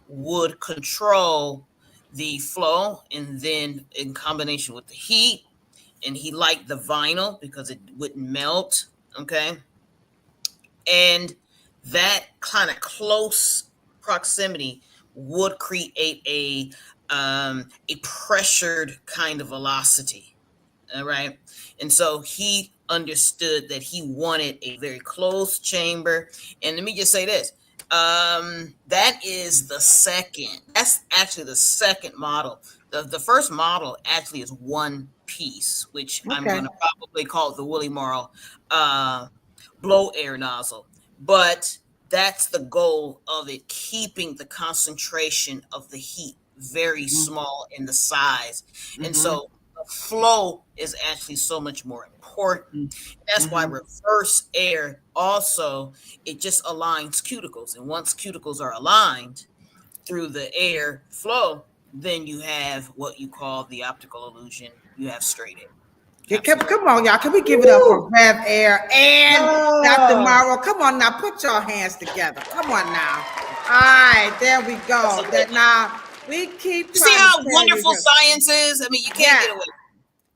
would control the flow, and then in combination with the heat, and he liked the vinyl because it wouldn't melt, okay, and that kind of close proximity would create a pressured kind of velocity. All right. And so he understood that he wanted a very closed chamber. And let me just say this. That is the second. That's actually the second model. The first model actually is one piece, which I'm Okay. going to probably call it the Willie Morrow blow air nozzle. But that's the goal of it, keeping the concentration of the heat very small in the size. And so the flow is actually so much more important. That's why reverse air also, it just aligns cuticles. And once cuticles are aligned through the air flow, then you have what you call the optical illusion. You have straight air. Yeah, come on, y'all. Can we give it up for RevAir and Dr. Oh. Morrow? Come on now, put your hands together. Come on now. All right, there we go. That now we keep. You see trying how to tell wonderful you science is? I mean, you can't get away.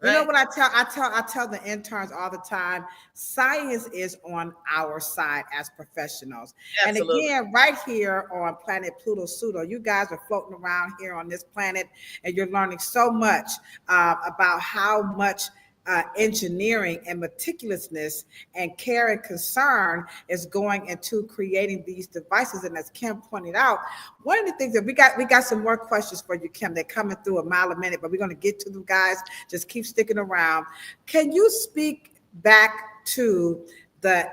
You know what I tell the interns all the time, science is on our side as professionals. Absolutely. And again, right here on planet Pluto Pseudo, you guys are floating around here on this planet and you're learning so much about how much engineering and meticulousness and care and concern is going into creating these devices. And as Kim pointed out, one of the things that we got some more questions for you, Kim. They're coming through a mile a minute, but we're going to get to them, guys. Just keep sticking around. Can you speak back to the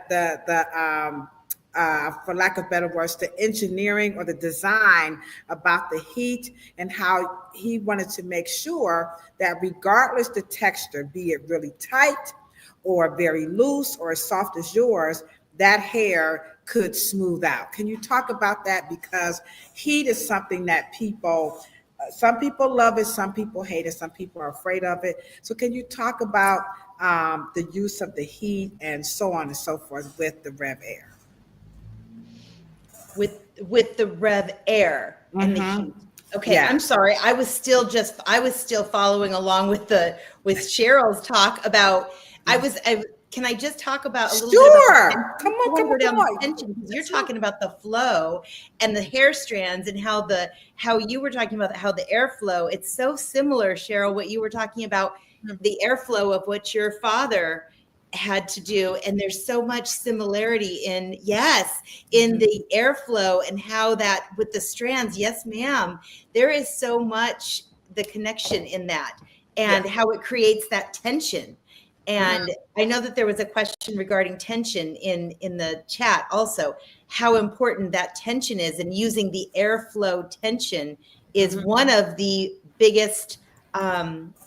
for lack of better words, the engineering or the design about the heat and how he wanted to make sure that regardless the texture, be it really tight or very loose or as soft as yours, that hair could smooth out. Can you talk about that? Because heat is something that some people love it, some people hate it, some people are afraid of it. So can you talk about the use of the heat and so on and so forth with the RevAir? With the RevAir and the heat. Okay, yeah. I'm sorry. I was still following along with Cheryl's talk about. Can I just talk about a little bit about come on. Tension, because you're talking about the flow and the hair strands and how you were talking about how the airflow. It's so similar, Cheryl, what you were talking about, the airflow of what your father had to do, and there's so much similarity in the airflow and how that with the strands. Yes, ma'am. There is so much the connection in that and how it creates that tension. And I know that there was a question regarding tension in the chat also, how important that tension is, and using the airflow tension is one of the biggest,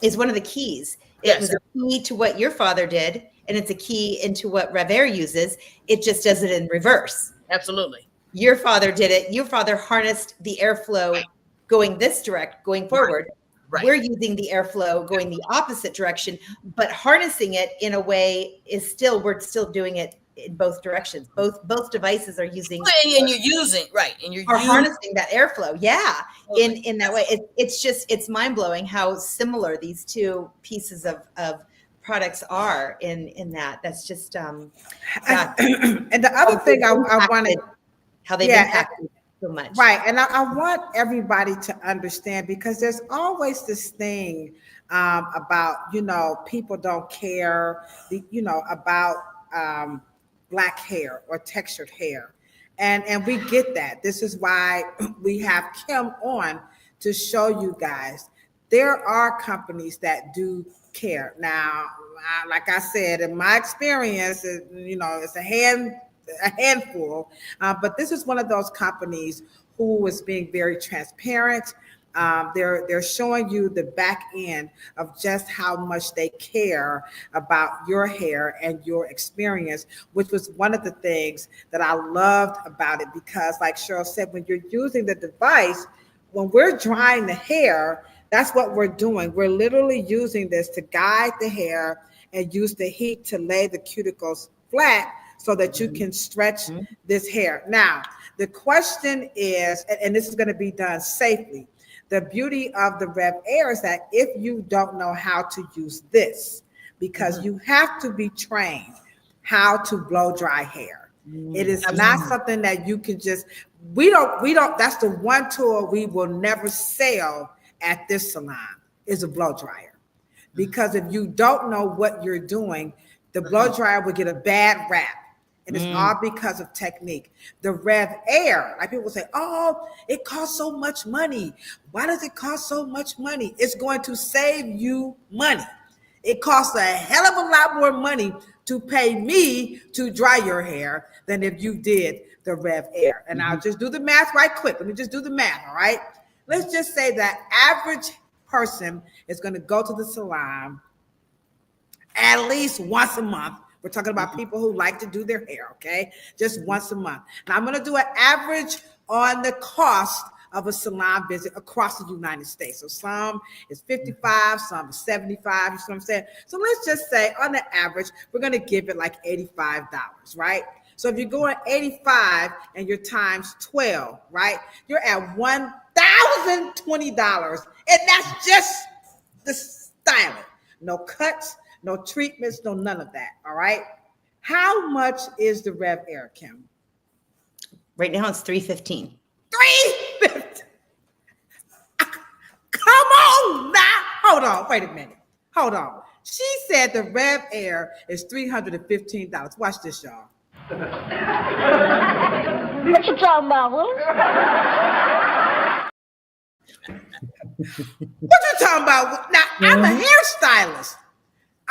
is one of the keys. It was a key to what your father did, and it's a key into what RevAir uses. It just does it in reverse. Absolutely. Your father did it. Your father harnessed the airflow going forward. Right. We're using the airflow going the opposite direction, but harnessing it in a way we're still doing it in both directions. Both devices are using. And you're using, right. And you're harnessing that airflow. Yeah. Totally. In that way. It's mind blowing how similar these two pieces of products are in that. That's just and the other thing I wanted, how they've impacted so much. Right. And I want everybody to understand, because there's always this thing about, people don't care, about black hair or textured hair. And we get that. This is why we have Kim on to show you guys there are companies that do care. Now, like I said, in my experience, it's a handful, but this is one of those companies who is being very transparent. They're showing you the back end of just how much they care about your hair and your experience, which was one of the things that I loved about it, because like Cheryl said, when you're using the device, when we're drying the hair, that's what we're doing. We're literally using this to guide the hair and use the heat to lay the cuticles flat so that you can stretch this hair. Now, the question is, and this is going to be done safely, the beauty of the RevAir is that if you don't know how to use this, because you have to be trained how to blow dry hair. It is not something that you can just, we don't, that's the one tool we will never sell at this salon, is a blow dryer. Because if you don't know what you're doing, the blow dryer will get a bad rap. And it's all because of technique. The RevAir, like people say, oh, it costs so much money. Why does it cost so much money? It's going to save you money. It costs a hell of a lot more money to pay me to dry your hair than if you did the RevAir. And I'll just do the math right quick. Let me just do the math, all right? Let's just say that average person is going to go to the salon at least once a month. We're talking about people who like to do their hair, okay? Just once a month. Now I'm gonna do an average on the cost of a salon visit across the United States. So some is 55, some is 75, you see what I'm saying? So let's just say on the average, we're gonna give it like $85, right? So if you're going 85 and you're times 12, right? You're at $1,020. And that's just the styling. No cuts, no treatments, no none of that, all right? How much is the RevAir, Kim? Right now it's $315. $350. Come on now. Hold on, wait a minute. Hold on. She said the RevAir is $315. Watch this, y'all. What you talking about, Willis? What you talking about? Now,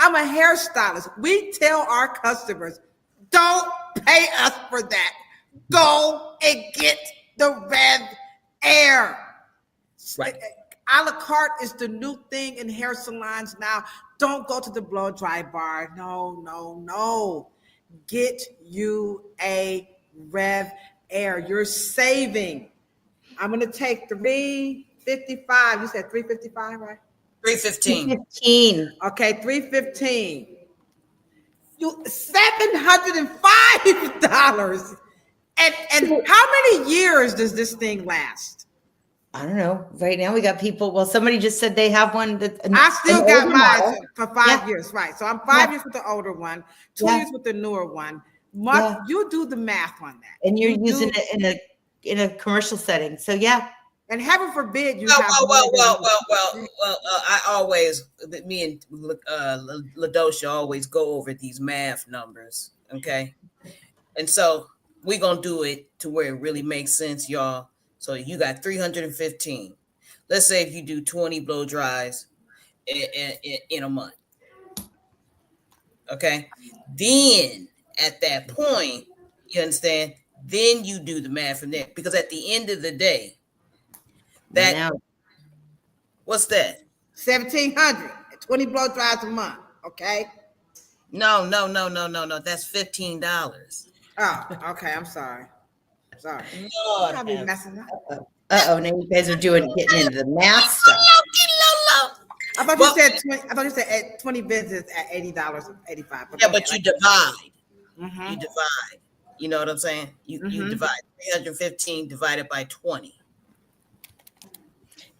I'm a hairstylist. We tell our customers, don't pay us for that. Go and get the RevAir. Right. A la carte is the new thing in hair salons now. Don't go to the blow dry bar. No. Get you a RevAir. You're saving. I'm going to take $355. You said $355, right? $315. Okay, $315. You $705. And how many years does this thing last? I don't know. Right now we got people. Well, somebody just said they have one that I still got mine model. for 5 years, right? So I'm 5 years with the older one, 2 years with the newer one. Mark, you do the math on that. And you're using it in a commercial setting. So yeah. And heaven forbid you Well, have. I always, me and Ladosha always go over these math numbers, okay? And so we're going to do it to where it really makes sense, y'all. So you got 315. Let's say if you do 20 blow dries in a month, okay? Then at that point, you understand? Then you do the math from there. Because at the end of the day, what's that? 1,700, 20 blow dries a month. Okay. No. That's $15. Oh, okay. I'm sorry. Lord, I'll be messing up. Now you guys are getting into the math stuff. I thought you said 20. I thought you said 20 visits at $80, 85. Yeah, but you divide. Mm-hmm. You divide. You know what I'm saying? You divide 315 divided by 20.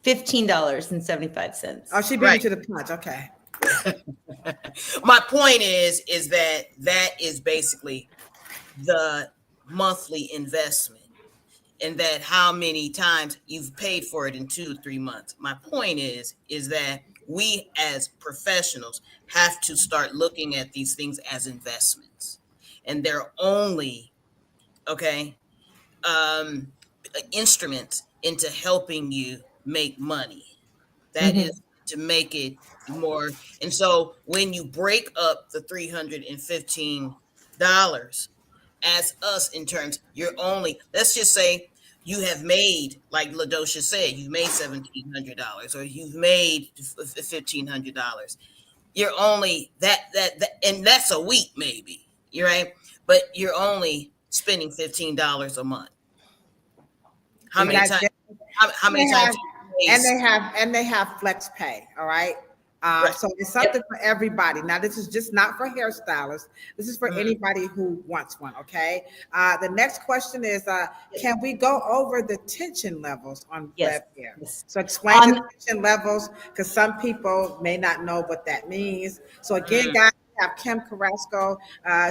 $15.75. Oh, she beat me to the punch. Okay. My point is that is basically the monthly investment, and that how many times you've paid for it in 2 or 3 months. My point is that we as professionals have to start looking at these things as investments, and they're only instruments into helping you make money. That is to make it more. And so when you break up the $315 as us in terms, you're only, let's just say you have made, like Ladosha said, you've made $1,700 or you've made $1,500. You're only that, and that's a week maybe, you're right, but you're only spending $15 a month. How many times? How many times? And they have flex pay. All right. Right. So it's something for everybody. Now, this is just not for hairstylists. This is for anybody who wants one. Okay. The next question is, can we go over the tension levels on RevAir? Yes. So explain the tension levels, because some people may not know what that means. So again, guys, we have Kim Currasco.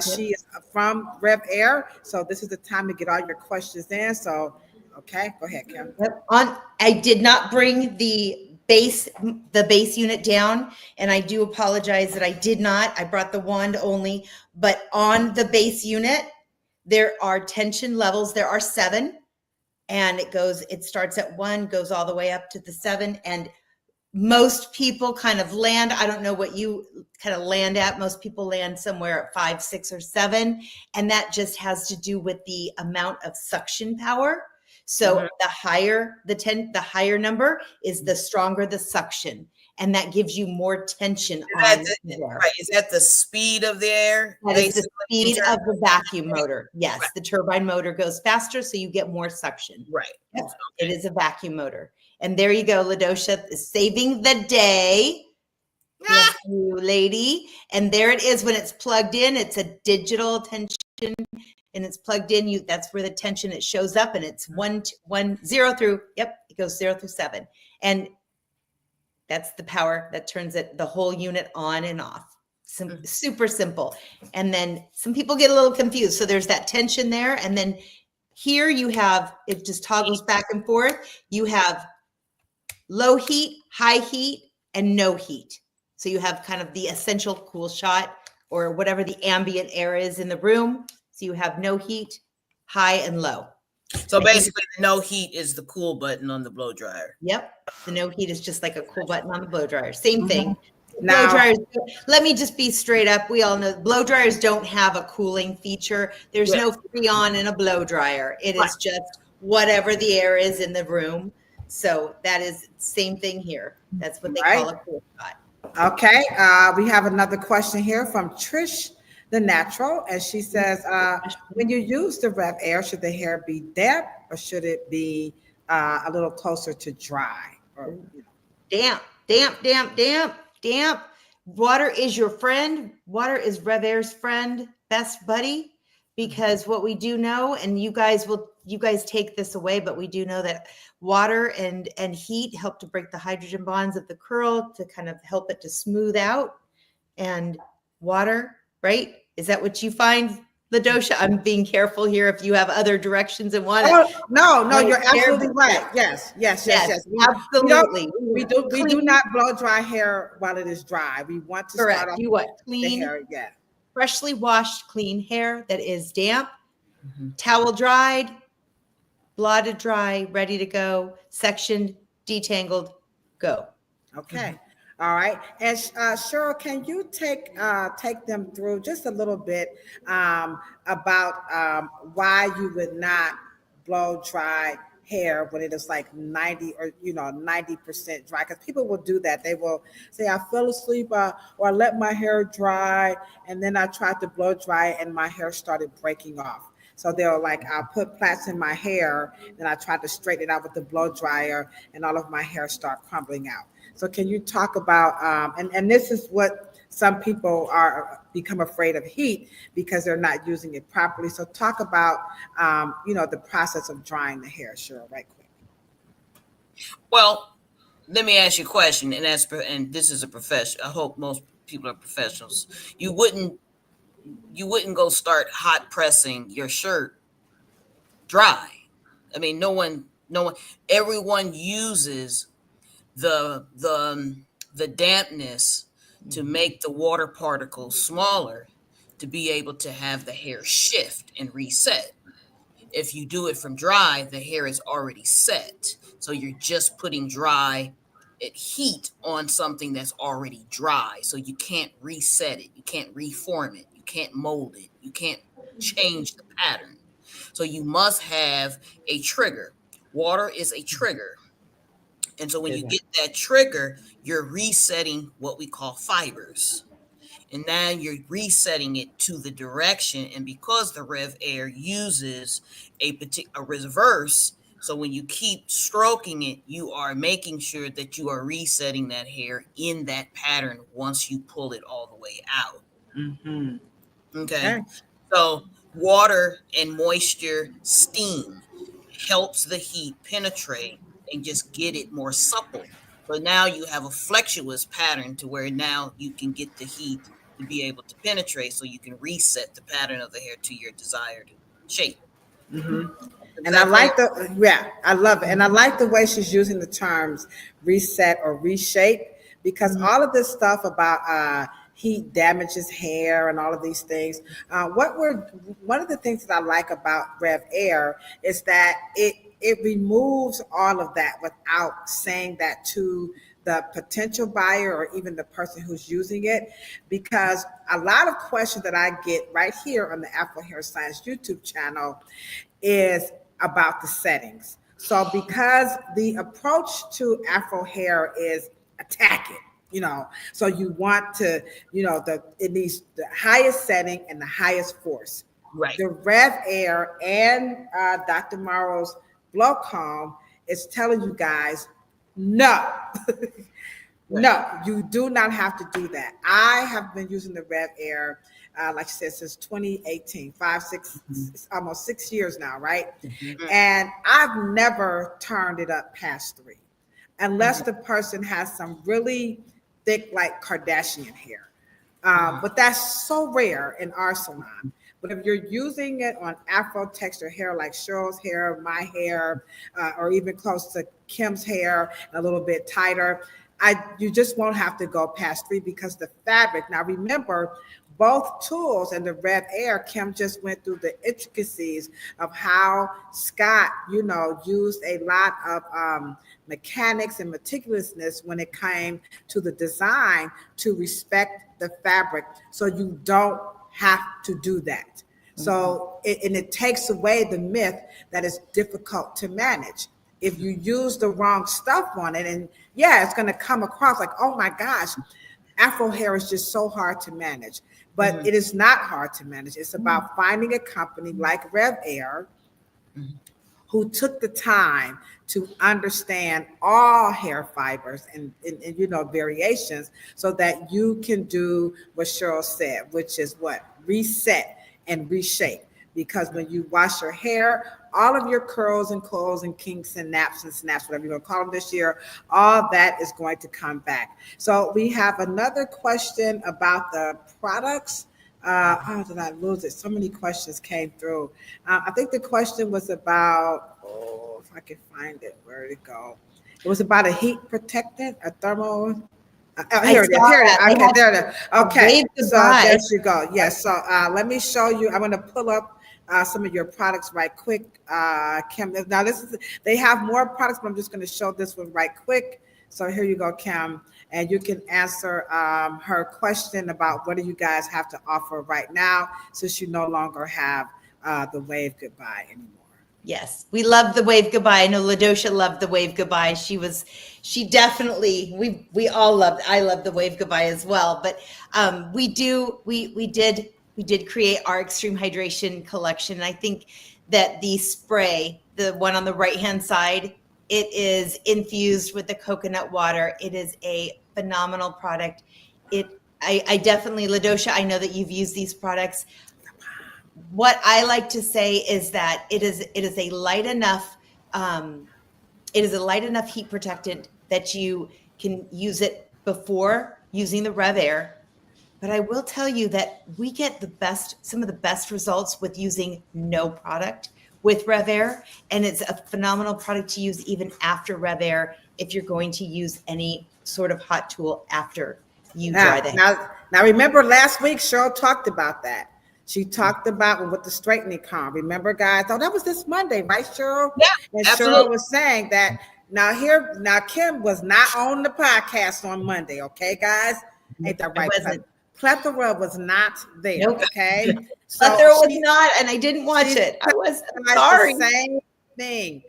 She is from RevAir. So this is the time to get all your questions in. So, okay, go ahead, Kim. I did not bring the base unit down, and I do apologize that I did not. I brought the wand only, but on the base unit, there are tension levels. There are 7, and it starts at 1, goes all the way up to the 7. And most people kind of land, I don't know what you kind of land at. Most people land somewhere at 5, 6, or 7. And that just has to do with the amount of suction power. So the higher the higher number is, the stronger the suction. And that gives you more tension on the air. Right. Is that the speed of the air? That is the speed of the vacuum motor. Yes, right. The turbine motor goes faster, so you get more suction. Right. Yes, okay. It is a vacuum motor. And there you go, Ladosha is saving the day. Yes, you lady. And there it is when it's plugged in. It's a digital tension, and it's plugged in. That's where the tension, it shows up, and it's 0 through. Yep, it goes 0 through 7, and that's the power that turns the whole unit on and off. Super simple. And then some people get a little confused. So there's that tension there, and then here you have, it just toggles back and forth. You have low heat, high heat, and no heat. So you have kind of the essential cool shot, or whatever the ambient air is in the room. So you have no heat, high, and low. So basically, the no heat is the cool button on the blow dryer. Yep. The no heat is just like a cool button on the blow dryer. Same thing. Now, blow dryers, let me just be straight up. We all know blow dryers don't have a cooling feature. There's no freon in a blow dryer. It is just whatever the air is in the room. So that is same thing here. That's what they call a cool shot. Okay. We have another question here from Trish the Natural, and she says, when you use the RevAir, should the hair be damp, or should it be a little closer to dry? Or, Damp. Water is your friend. Water is RevAir's friend, best buddy, because what we do know, and you guys take this away, but we do know that water and heat help to break the hydrogen bonds of the curl, to kind of help it to smooth out. And water, right? Is that what you find, Ladosha? I'm being careful here if you have other directions and want to. No, you're absolutely right. Yes. Absolutely. We do not blow dry hair while it is dry. We want to start off with clean hair, freshly washed, clean hair that is damp, towel dried, blotted dry, ready to go, sectioned, detangled, go. Okay. All right. And Cheryl, can you take them through just a little bit about why you would not blow dry hair when it is like 90 or 90% dry? Because people will do that. They will say, I fell asleep or I let my hair dry, and then I tried to blow dry and my hair started breaking off. So they'll I'll put plaits in my hair, then I tried to straighten it out with the blow dryer, and all of my hair start crumbling out. So can you talk about, and this is what some people become afraid of heat because they're not using it properly. So talk about, the process of drying the hair, Cheryl, right quick. Well, let me ask you a question, and this is a profession. I hope most people are professionals. You wouldn't go start hot pressing your shirt dry. I mean, no one, everyone uses the dampness to make the water particles smaller to be able to have the hair shift and reset. If you do it from dry, the hair is already set. So you're just putting dry heat on something that's already dry. So you can't reset it. You can't reform it. You can't mold it. You can't change the pattern. So you must have a trigger. Water is a trigger. And so when you get that trigger, you're resetting what we call fibers. And now you're resetting it to the direction. And because the RevAir uses a reverse, so when you keep stroking it, you are making sure that you are resetting that hair in that pattern once you pull it all the way out. Okay. So water and moisture, steam helps the heat penetrate and just get it more supple. So now you have a flexuous pattern to where now you can get the heat to be able to penetrate, so you can reset the pattern of the hair to your desired shape. And I like I love it. And I like the way she's using the terms reset or reshape, because all of this stuff about heat damages hair and all of these things. One of the things that I like about RevAir is that it removes all of that without saying that to the potential buyer or even the person who's using it, because a lot of questions that I get right here on the Afro Hair Science YouTube channel is about the settings. So because the approach to Afro hair is attack it, so you want to, it needs the highest setting and the highest force. Right. The RevAir and Dr. Morrow's Blow Comb is telling you guys, no. No, you do not have to do that. I have been using the RevAir, like I said, since 2018, almost 6 years now, right? And I've never turned it up past 3, unless the person has some really thick, like Kardashian hair. But that's so rare in our salon. But if you're using it on Afro texture hair, like Cheryl's hair, my hair, or even close to Kim's hair, a little bit tighter, you just won't have to go past 3 because the fabric. Now remember, both tools and the RevAir, Kim just went through the intricacies of how Scott, used a lot of mechanics and meticulousness when it came to the design to respect the fabric. So you don't have to do that. So it takes away the myth that it's difficult to manage. If you use the wrong stuff on it, and it's going to come across like, oh my gosh, Afro hair is just so hard to manage. But it is not hard to manage. It's about finding a company like RevAir who took the time to understand all hair fibers and variations, so that you can do what Cheryl said, which is what? Reset and reshape. Because when you wash your hair, all of your curls and coils and kinks and naps and snaps, whatever you're going to call them this year, all that is going to come back. So we have another question about the products. Oh, did I lose it? So many questions came through. I think the question was about, if I can find it, where did it go? It was about a heat protectant, a thermal. Here it is. Okay, there it is. Okay, so there you go. Yes. So let me show you. I'm going to pull up some of your products right quick, Kim. Now they have more products, but I'm just going to show this one right quick. So here you go, Kim, and you can answer her question about what do you guys have to offer right now, since you no longer have the Wave Goodbye anymore. Yes, we love the Wave Goodbye. I know Ladosha loved the Wave Goodbye. She definitely, we all loved, I love the Wave Goodbye as well. But we did create our Extreme Hydration collection. And I think that the spray, the one on the right-hand side, it is infused with the coconut water. It is a phenomenal product. I definitely, Ladosha, I know that you've used these products. What I like to say is that it is a light enough heat protectant that you can use it before using the RevAir. But I will tell you that we get some of the best results with using no product with RevAir, and it's a phenomenal product to use even after RevAir if you're going to use any sort of hot tool after you dry the hair. Now remember last week Cheryl talked about that. She talked about with the straightening comb. Remember, guys? Oh, that was this Monday, right, Cheryl? Yeah, and absolutely. Cheryl was saying that now Kim was not on the podcast on Monday, okay, guys? Ain't that right? Plethora was not there, nope. Okay? So Plethora was not, and I didn't watch it. I was sorry. The same thing.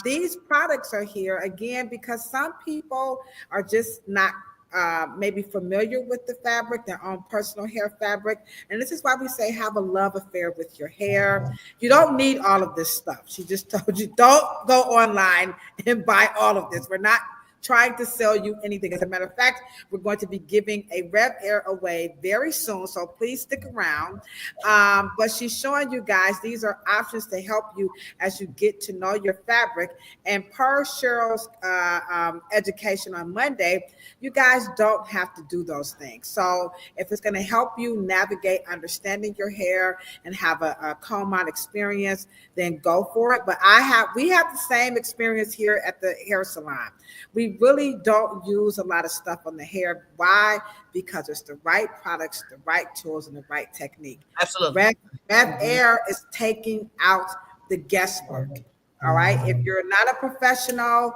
These products are here again because some people are just not maybe familiar with the fabric, their own personal hair fabric. And this is why we say have a love affair with your hair. You don't need all of this stuff. She just told you don't go online and buy all of this. We're not trying to sell you anything. As a matter of fact, we're going to be giving a RevAir away very soon, so please stick around. But she's showing you guys these are options to help you as you get to know your fabric. And per Cheryl's education on Monday, you guys don't have to do those things. So if it's going to help you navigate understanding your hair and have a comb out experience, then go for it. But we have the same experience here at the hair salon. We we really don't use a lot of stuff on the hair. Why? Because it's the right products, the right tools, and the right technique. Absolutely. RevAir is taking out the guesswork. All right. If you're not a professional,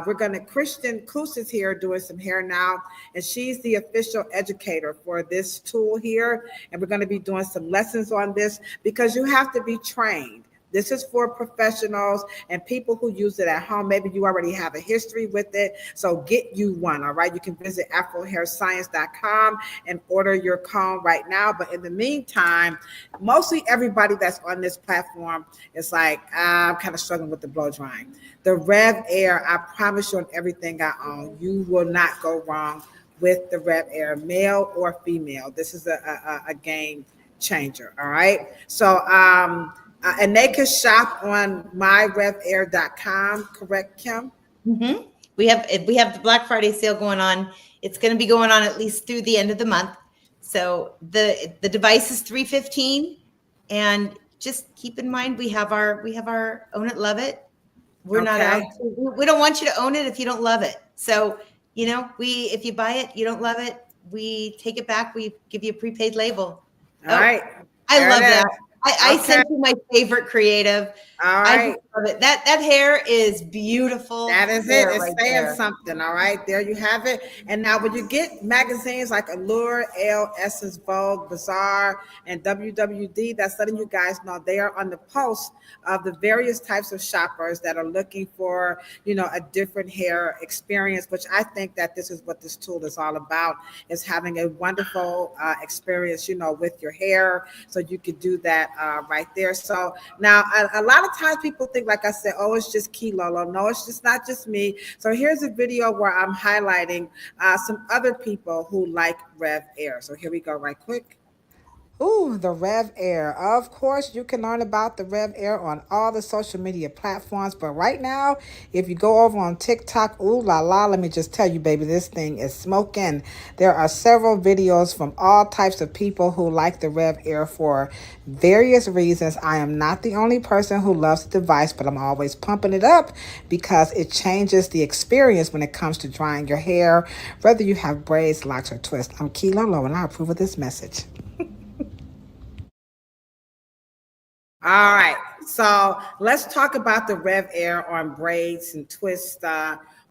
we're going to Christian Klus is here doing some hair now, and she's the official educator for this tool here. And we're going to be doing some lessons on this because you have to be trained. This is for professionals and people who use it at home. Maybe you already have a history with it. So get you one, all right? You can visit afrohairscience.com and order your comb right now. But in the meantime, mostly everybody that's on this platform is like, I'm kind of struggling with the blow drying. The RevAir, I promise you on everything I own, you will not go wrong with the RevAir, male or female. This is a game changer, all right? So, and they can shop on myrevair.com, correct, Kim? Mm-hmm. We have the Black Friday sale going on. It's going to be going on at least through the end of the month. So the device is $315, and just keep in mind we have our own it, love it. We're not out. We don't want you to own it if you don't love it. So if you buy it, you don't love it, we take it back. We give you a prepaid label. All right. I love that. I sent you my favorite creative. All right. I just love it. That hair is beautiful. That is it. It's right saying there. something. All right. There you have it. And now when you get magazines like Allure, Elle, Essence, Vogue, Bazaar, and WWD, that's letting you guys know they are on the pulse of the various types of shoppers that are looking for, a different hair experience, which I think that this is what this tool is all about, is having a wonderful experience, with your hair. So you could do that right there. So now a lot of times people think, like I said, oh, it's just Kilolo. No, it's just not just me. So here's a video where I'm highlighting some other people who like RevAir. So here we go right quick. Ooh, the RevAir. Of course, you can learn about the RevAir on all the social media platforms. But right now, if you go over on TikTok, ooh la la, let me just tell you, baby, this thing is smoking. There are several videos from all types of people who like the RevAir for various reasons. I am not the only person who loves the device, but I'm always pumping it up because it changes the experience when it comes to drying your hair, whether you have braids, locks, or twists. I'm Kilolo, and I approve of this message. All right, so let's talk about the RevAir on braids and twists.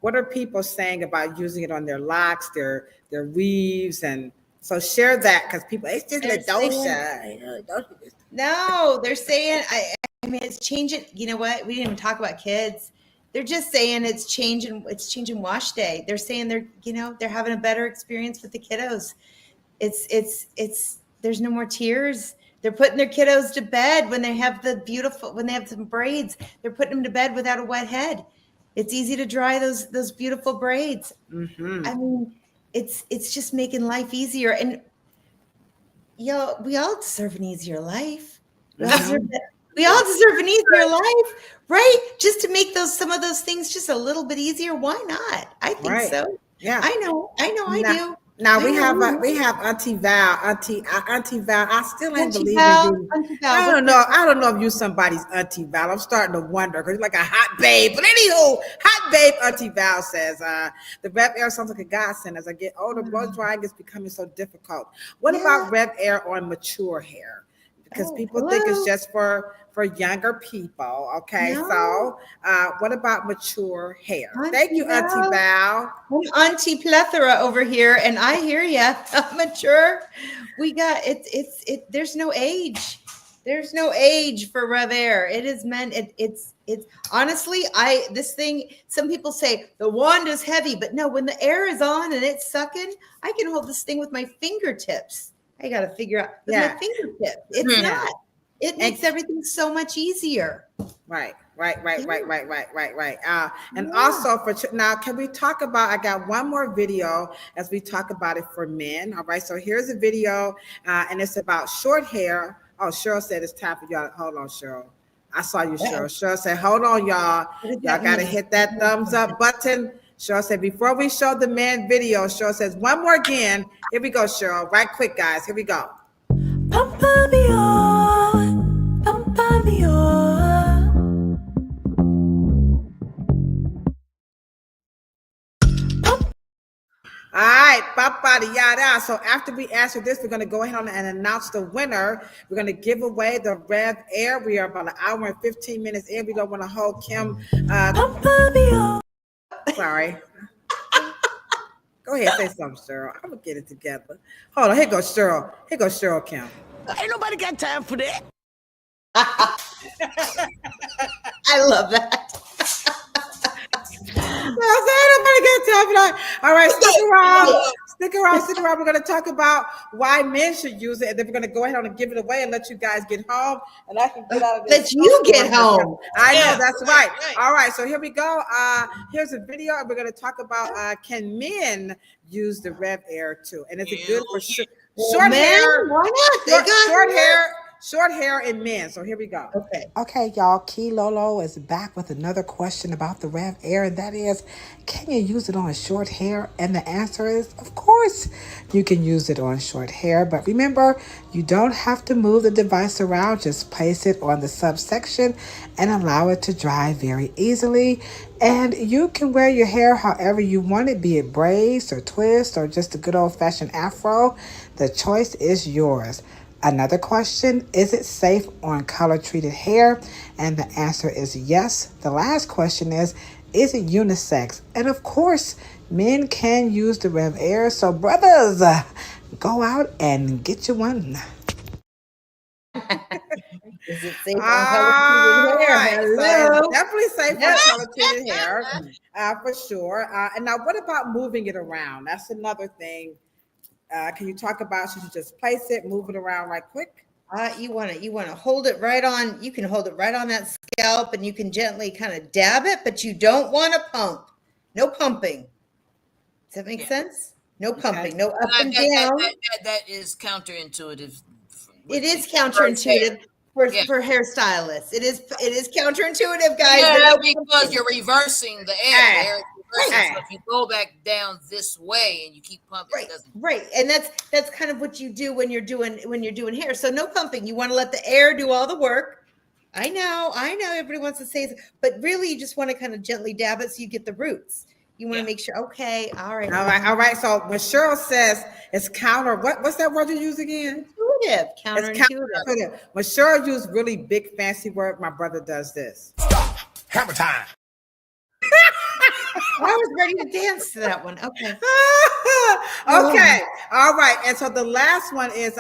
What are people saying about using it on their locks, their weaves, and so share that because people, it's just Ladosha. No, they're saying I mean it's changing. You know what? We didn't even talk about kids. They're just saying it's changing. It's changing wash day. They're saying they're having a better experience with the kiddos. It's there's no more tears. They're putting their kiddos to bed when they have when they have some braids. They're putting them to bed without a wet head. It's easy to dry those beautiful braids. Mm-hmm. I mean, it's just making life easier. And we all deserve an easier life. We all deserve an easier life, right? Just to make some of those things just a little bit easier. Why not? I think so. Yeah, I know, I do. Now we have Auntie Val. Auntie Val. I still ain't believing you. I don't know if you somebody's Auntie Val. I'm starting to wonder because you're like a hot babe. But anywho, hot babe Auntie Val says the RevAir sounds like a godsend. As I get older, blow drying is becoming so difficult. What about RevAir on mature hair? Because people think it's just for younger people. Okay, so what about mature hair? Thank you, Auntie Val. Auntie Plethora over here, and I hear you. Mature, we got it. There's no age. There's no age for RevAir. It is meant. It's honestly, this thing. Some people say the wand is heavy, but no. When the air is on and it's sucking, I can hold this thing with my fingertips. I got to figure out with my fingertip. It's not. It makes everything so much easier. Right. And also now, can we talk about? I got one more video as we talk about it for men. All right. So here's a video, and it's about short hair. Oh, Cheryl said it's time for y'all. Hold on, Cheryl. I saw you, Cheryl. Cheryl said, "Hold on, y'all. Y'all got to hit that thumbs up button." Cheryl said, before we show the man video, Cheryl says, one more again. Here we go, Cheryl. Right quick, guys. Here we go. Pampa me on, pampa me on. All right, papa yada. So after we answer this, we're going to go ahead and announce the winner. We're going to give away the RevAir. We are about an hour and 15 minutes in. We don't want to hold Kim. Sorry. Go ahead, say something, Cheryl. I'm gonna get it together. Hold on, here goes Cheryl. Here goes Cheryl Kim. Ain't nobody got time for that. I love that. All right, stick around. We're going to talk about why men should use it, and then we're going to go ahead and give it away and let you guys get home, and I can get out of this. Let you get home. I know, that's right. All right, so here we go. Here's a video, and we're going to talk about can men use the RevAir too, and is it good for short hair? Why not? Short hair in men. So here we go. Okay, y'all. Key Lolo is back with another question about the RevAir, and that is, can you use it on short hair? And the answer is, of course, you can use it on short hair. But remember, you don't have to move the device around. Just place it on the subsection and allow it to dry very easily. And you can wear your hair however you want it, be it braids or twists or just a good old-fashioned afro. The choice is yours. Another question, is it safe on color-treated hair? And the answer is yes. The last question is it unisex? And of course, men can use the RevAir. So brothers, go out and get you one. Is it safe on color-treated hair? Hello? So definitely safe on color-treated hair, for sure. And now what about moving it around? That's another thing. Can you talk about, should you just place it, move it around right quick? You want to hold it right on. You can hold it right on that scalp, and you can gently kind of dab it, but you don't want to pump. No pumping. Does that make sense? No pumping. No up and down. That is counterintuitive. It is counterintuitive for hairstylists. It is counterintuitive, guys. Yeah, because you're reversing the air. So if you go back down this way and you keep pumping, right, and that's kind of what you do when you're doing hair. So no pumping. You want to let the air do all the work. I know. Everybody wants to say, but really, you just want to kind of gently dab it so you get the roots. You want to make sure. Okay, all right. So when Cheryl says it's what's that word you use again? Counterintuitive. When Cheryl uses really big fancy word, my brother does this. Stop. Hammer time. I was ready to dance to that one. Okay. Okay. All right. And so the last one is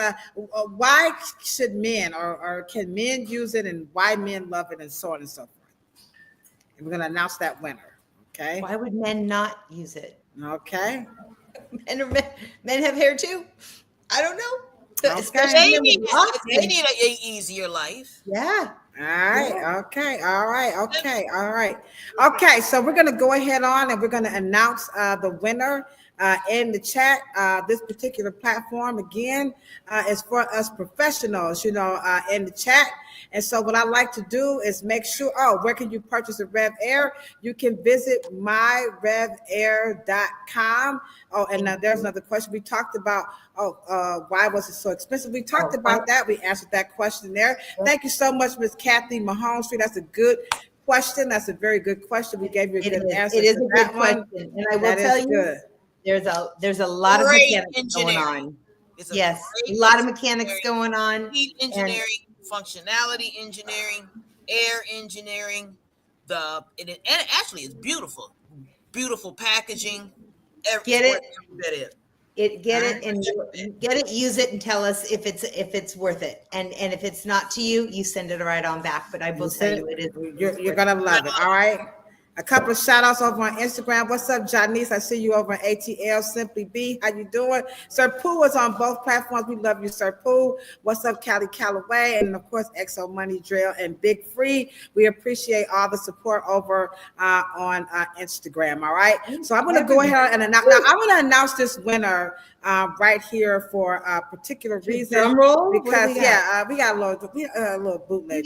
why should men or can men use it, and why men love it, and so on and so forth. And we're going to announce that winner. Okay. Why would men not use it? Okay. Men have hair too. I don't know. Okay. They need an easier life. Yeah. All right. Okay. All right. Okay. So we're going to go ahead on and we're going to announce the winner in the chat. This particular platform, again, is for us professionals, in the chat. And so what I like to do is make sure, where can you purchase a RevAir? You can visit myrevair.com. Oh, and now there's another question. We talked about, why was it so expensive? We talked about that. We answered that question there. Thank you so much, Ms. Kathy Mahone Street. That's a good question. That's a very good question. We gave you a good answer. It is a good question. And I will tell you, there's a lot of mechanics going on. Yes, a lot of mechanics going on. Heat engineering, functionality engineering, air engineering. And actually it's beautiful packaging. Get it, use it, and tell us if it's worth it. And if it's not to you, you send it right on back. But I will tell you, it is. You're gonna love it. All right. A couple of shout outs over on Instagram. What's up, Janice? I see you over on ATL Simply B. How you doing? Sir Pooh is on both platforms. We love you, Sir Pooh. What's up, Callie Calloway? And of course, Exo Money Drill and Big Free. We appreciate all the support over on Instagram. All right. So I'm going to go ahead and announce. Now, I'm going to announce this winner right here for a particular reason. Drum roll? Because we got a little bootleg.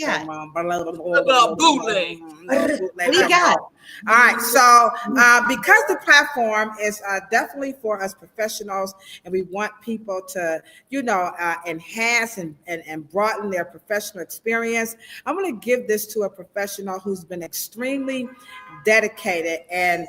Bootleg. What do you got? All right, so because the platform is definitely for us professionals, and we want people to, enhance and broaden their professional experience, I'm going to give this to a professional who's been extremely dedicated and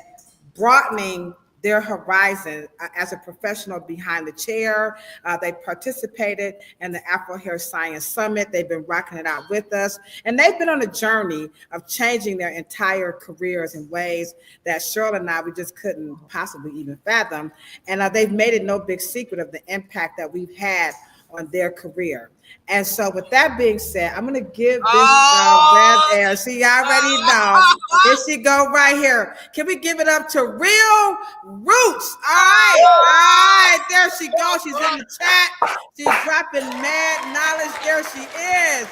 broadening their horizon as a professional behind the chair. They participated in the Afro Hair Science Summit. They've been rocking it out with us. And they've been on a journey of changing their entire careers in ways that Cheryl and I, we just couldn't possibly even fathom. And they've made it no big secret of the impact that we've had on their career. And so with that being said, I'm going to give this RevAir. She already know. Here she go right here. Can we give it up to Real Roots? All right. There she goes. She's in the chat. She's dropping mad knowledge. There she is.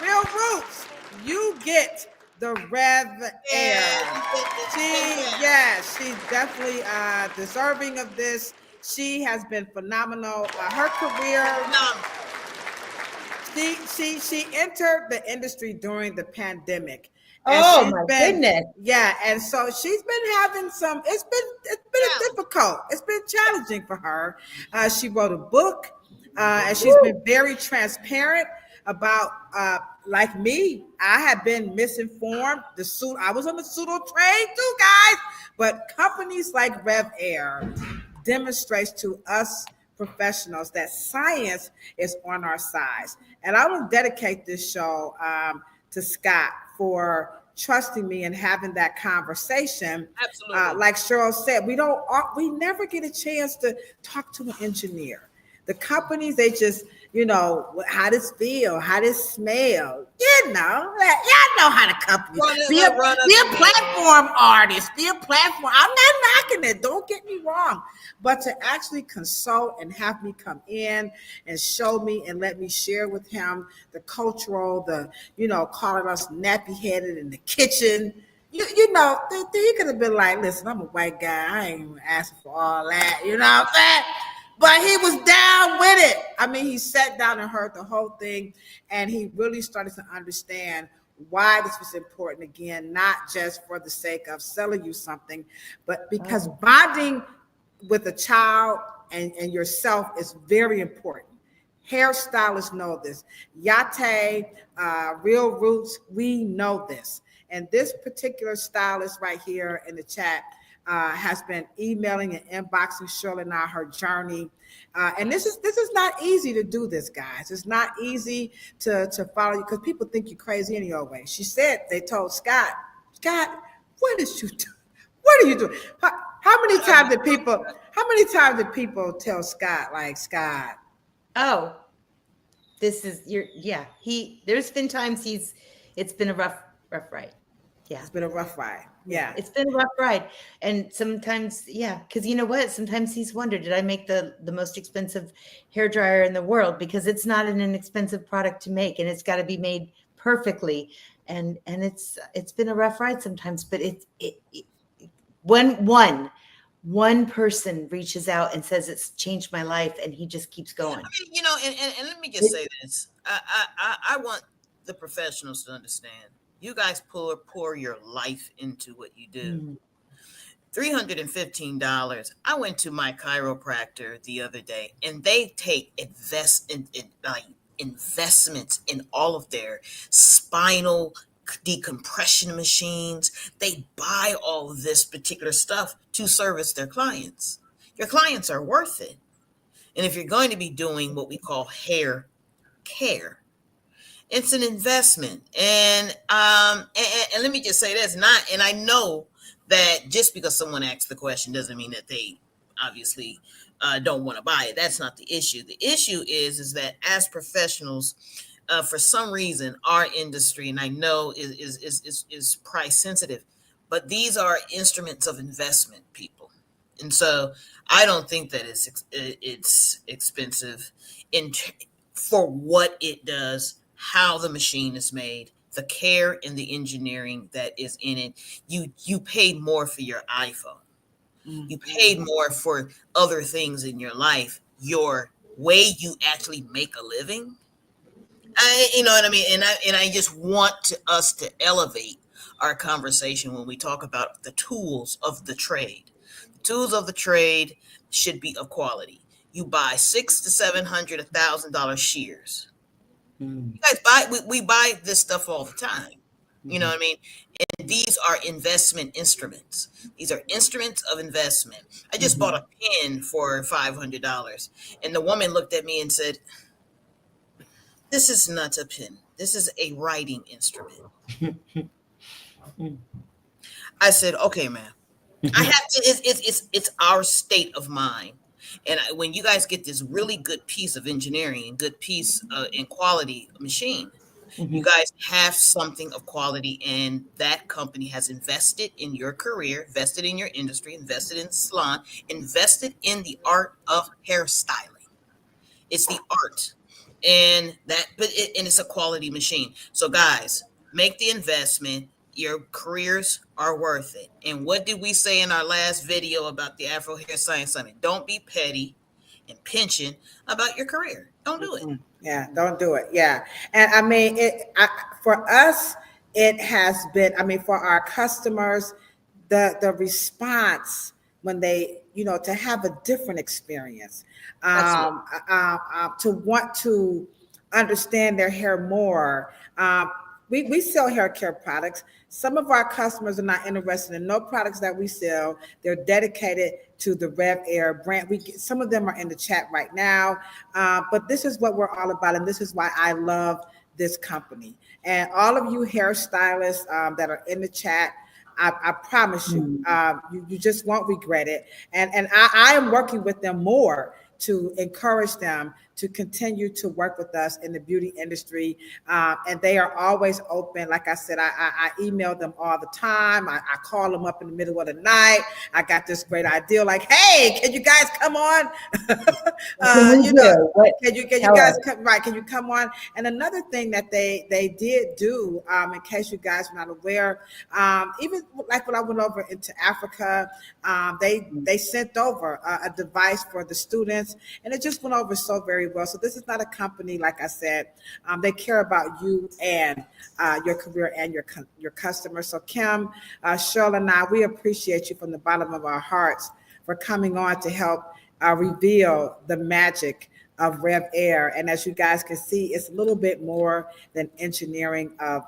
Real Roots, you get the RevAir. She's definitely deserving of this. She has been phenomenal. Her career. She entered the industry during the pandemic. Oh my goodness. Yeah, and so she's been having some. It's been difficult. It's been challenging for her. She wrote a book, and she's been very transparent about. Like me, I have been misinformed. I was on the pseudo trade too, guys. But companies like RevAir demonstrates to us professionals that science is on our side. And I will dedicate this show to Scott for trusting me and having that conversation. Absolutely. Like Cheryl said, we never get a chance to talk to an engineer. The companies, they just, how does feel, how does smell, y'all know how the company be a platform artist, be a platform. I'm not knocking it, don't get me wrong. But to actually consult and have me come in and show me and let me share with him the cultural, calling us nappy-headed in the kitchen. He could have been like, listen, I'm a white guy. I ain't even asking for all that. You know what I'm saying? But he was down with it. I mean, he sat down and heard the whole thing, and he really started to understand why this was important. Again, not just for the sake of selling you something, but because bonding with a child and yourself is very important. Hairstylists know this. Yate, Real Roots, we know this. And this particular stylist right here in the chat has been emailing and inboxing Shirley and I her journey. And this is not easy to do this, guys. It's not easy to follow you because people think you're crazy any old way. She said they told Scott, what is you doing? What are you doing? How many times did people tell Scott, like, Scott? Oh, this is there's been times it's been a rough ride. Yeah. It's been a rough ride. Yeah. It's been a rough ride. And sometimes, because you know what? Sometimes he's wondered, did I make the most expensive hair dryer in the world? Because it's not an inexpensive product to make, and it's got to be made perfectly. And it's been a rough ride sometimes, but one person reaches out and says it's changed my life, and he just keeps going. I mean, and let me just say this. I want the professionals to understand. You guys pour your life into what you do. $315. I went to my chiropractor the other day, and they take investments in all of their spinal decompression machines. They buy all of this particular stuff to service their clients. Your clients are worth it. And if you're going to be doing what we call hair care, it's an investment. And let me just say this, and I know that just because someone asks the question doesn't mean that they obviously don't want to buy it. That's not the issue. The issue is that as professionals, for some reason, our industry, and I know is price sensitive, but these are instruments of investment, people. And so I don't think that it's expensive for what it does, how the machine is made, the care and the engineering that is in it. You paid more for your iPhone. You paid more for other things in your life. Your way you actually make a living. You know what I mean? And I just want us to elevate our conversation when we talk about the tools of the trade. The tools of the trade should be of quality. You buy $600 to $700, $1,000 shears. You guys we buy this stuff all the time. You know what I mean? And these are investment instruments. These are instruments of investment. I just bought a pen for $500, and the woman looked at me and said, "This is not a pen. This is a writing instrument." I said, "Okay, ma'am. I have to. It's our state of mind." And when you guys get this really good piece of engineering and good piece in quality machine, you guys have something of quality, and that company has invested in your career, invested in your industry, invested in the salon, invested in the art of hairstyling. It's the art, and it's a quality machine. So, guys, make the investment. Your careers are worth it. And what did we say in our last video about the Afro Hair Science Summit? Don't be petty and pinching about your career. Don't do it. Yeah, don't do it. Yeah. And I mean, for us, it has been, I mean, for our customers, the response when they, to have a different experience, to want to understand their hair more. We sell hair care products. Some of our customers are not interested in no products that we sell. They're dedicated to the RevAir brand. Some of them are in the chat right now, but this is what we're all about, and this is why I love this company. And all of you hairstylists that are in the chat, I promise you, you just won't regret it. And I am working with them more to encourage them to continue to work with us in the beauty industry. And they are always open. Like I said, I email them all the time. I call them up in the middle of the night. I got this great idea, like, hey, can you guys come on? Can you guys come, right? Can you come on? And another thing that they did do, in case you guys are not aware, even like when I went over into Africa, they sent over a device for the students, and it just went over so very well. So this is not a company, like I said, they care about you and your career and your customers. So Kim, Cheryl, and I, we appreciate you from the bottom of our hearts for coming on to help reveal the magic of RevAir. And as you guys can see, it's a little bit more than engineering of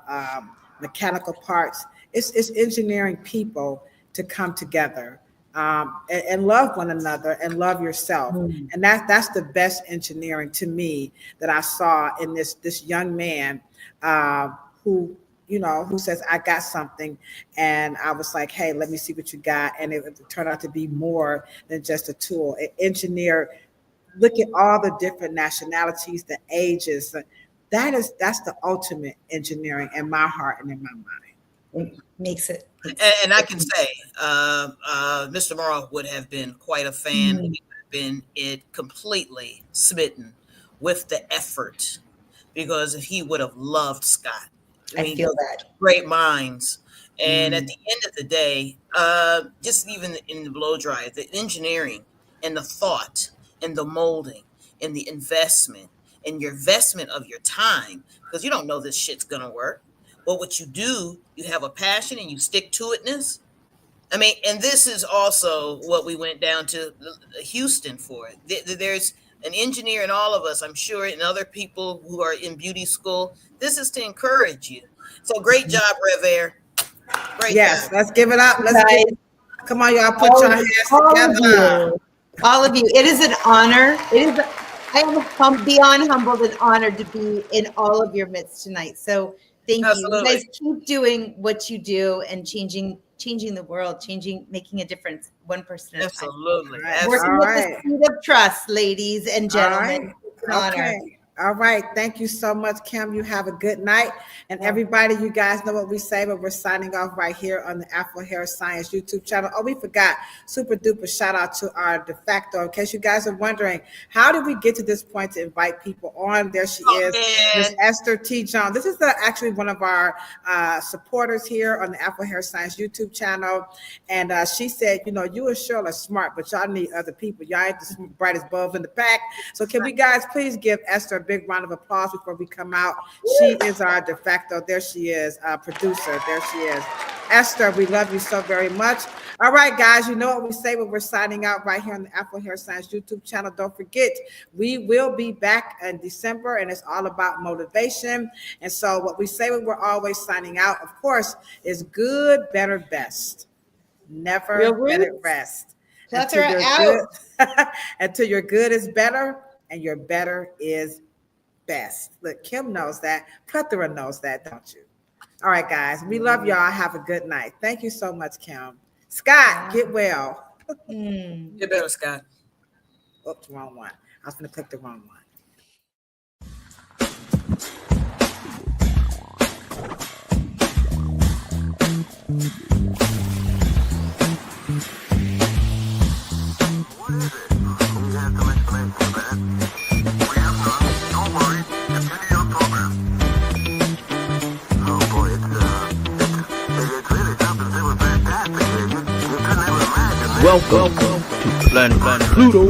mechanical parts. It's engineering people to come together and love one another and love yourself. And that's the best engineering to me that I saw in this young man who says, I got something. And I was like, hey, let me see what you got. And it turned out to be more than just a tool. An engineer, look at all the different nationalities, the ages. That's the ultimate engineering in my heart and in my mind. It makes it. And I can say, Mr. Morrow would have been quite a fan. He would have been completely smitten with the effort, because he would have loved Scott. I feel that. Great minds. And at the end of the day, just even in the Blowdryer, the engineering and the thought and the molding and the investment and your investment of your time, because you don't know this shit's going to work. But what you do, you have a passion and you stick to itness. I mean, and this is also what we went down to Houston for. There's an engineer in all of us, I'm sure, and other people who are in beauty school. This is to encourage you. So great job, RevAir. Great job. Let's give it up. Come on, y'all, put your hands together. All of you. It is an honor. I am beyond humbled and honored to be in all of your midst tonight. So thank you. You guys keep doing what you do and changing the world, making a difference one person at a time. Absolutely. Working with the seed of trust, ladies and gentlemen. Honor. All right. Thank you so much, Kim. You have a good night. And everybody, you guys know what we say, but we're signing off right here on the Afro Hair Science YouTube channel. Oh, we forgot. Super duper shout out to our de facto. In case you guys are wondering, how did we get to this point to invite people on? There she is, Miss Esther T. John. This is actually one of our supporters here on the Afro Hair Science YouTube channel. And she said, you and Cheryl are smart, but y'all need other people. Y'all ain't the brightest bulb in the pack. So can we guys please give Esther a big round of applause before we come out? She is our de facto. There she is, producer. There she is. Esther, we love you so very much. All right, guys, you know what we say when we're signing out right here on the Afro Hair Science YouTube channel. Don't forget, we will be back in December, and it's all about motivation. And so what we say when we're always signing out, of course, is good, better, best. Never let it rest. Plethora out. Until your good is better and your better is best. Look, Kim knows that. Plethora knows that, don't you? All right, guys. We love y'all. Have a good night. Thank you so much, Kim. Scott, get well. Get better, Scott. Oops, wrong one. I was going to click the wrong one. Welcome to Planet Pluto.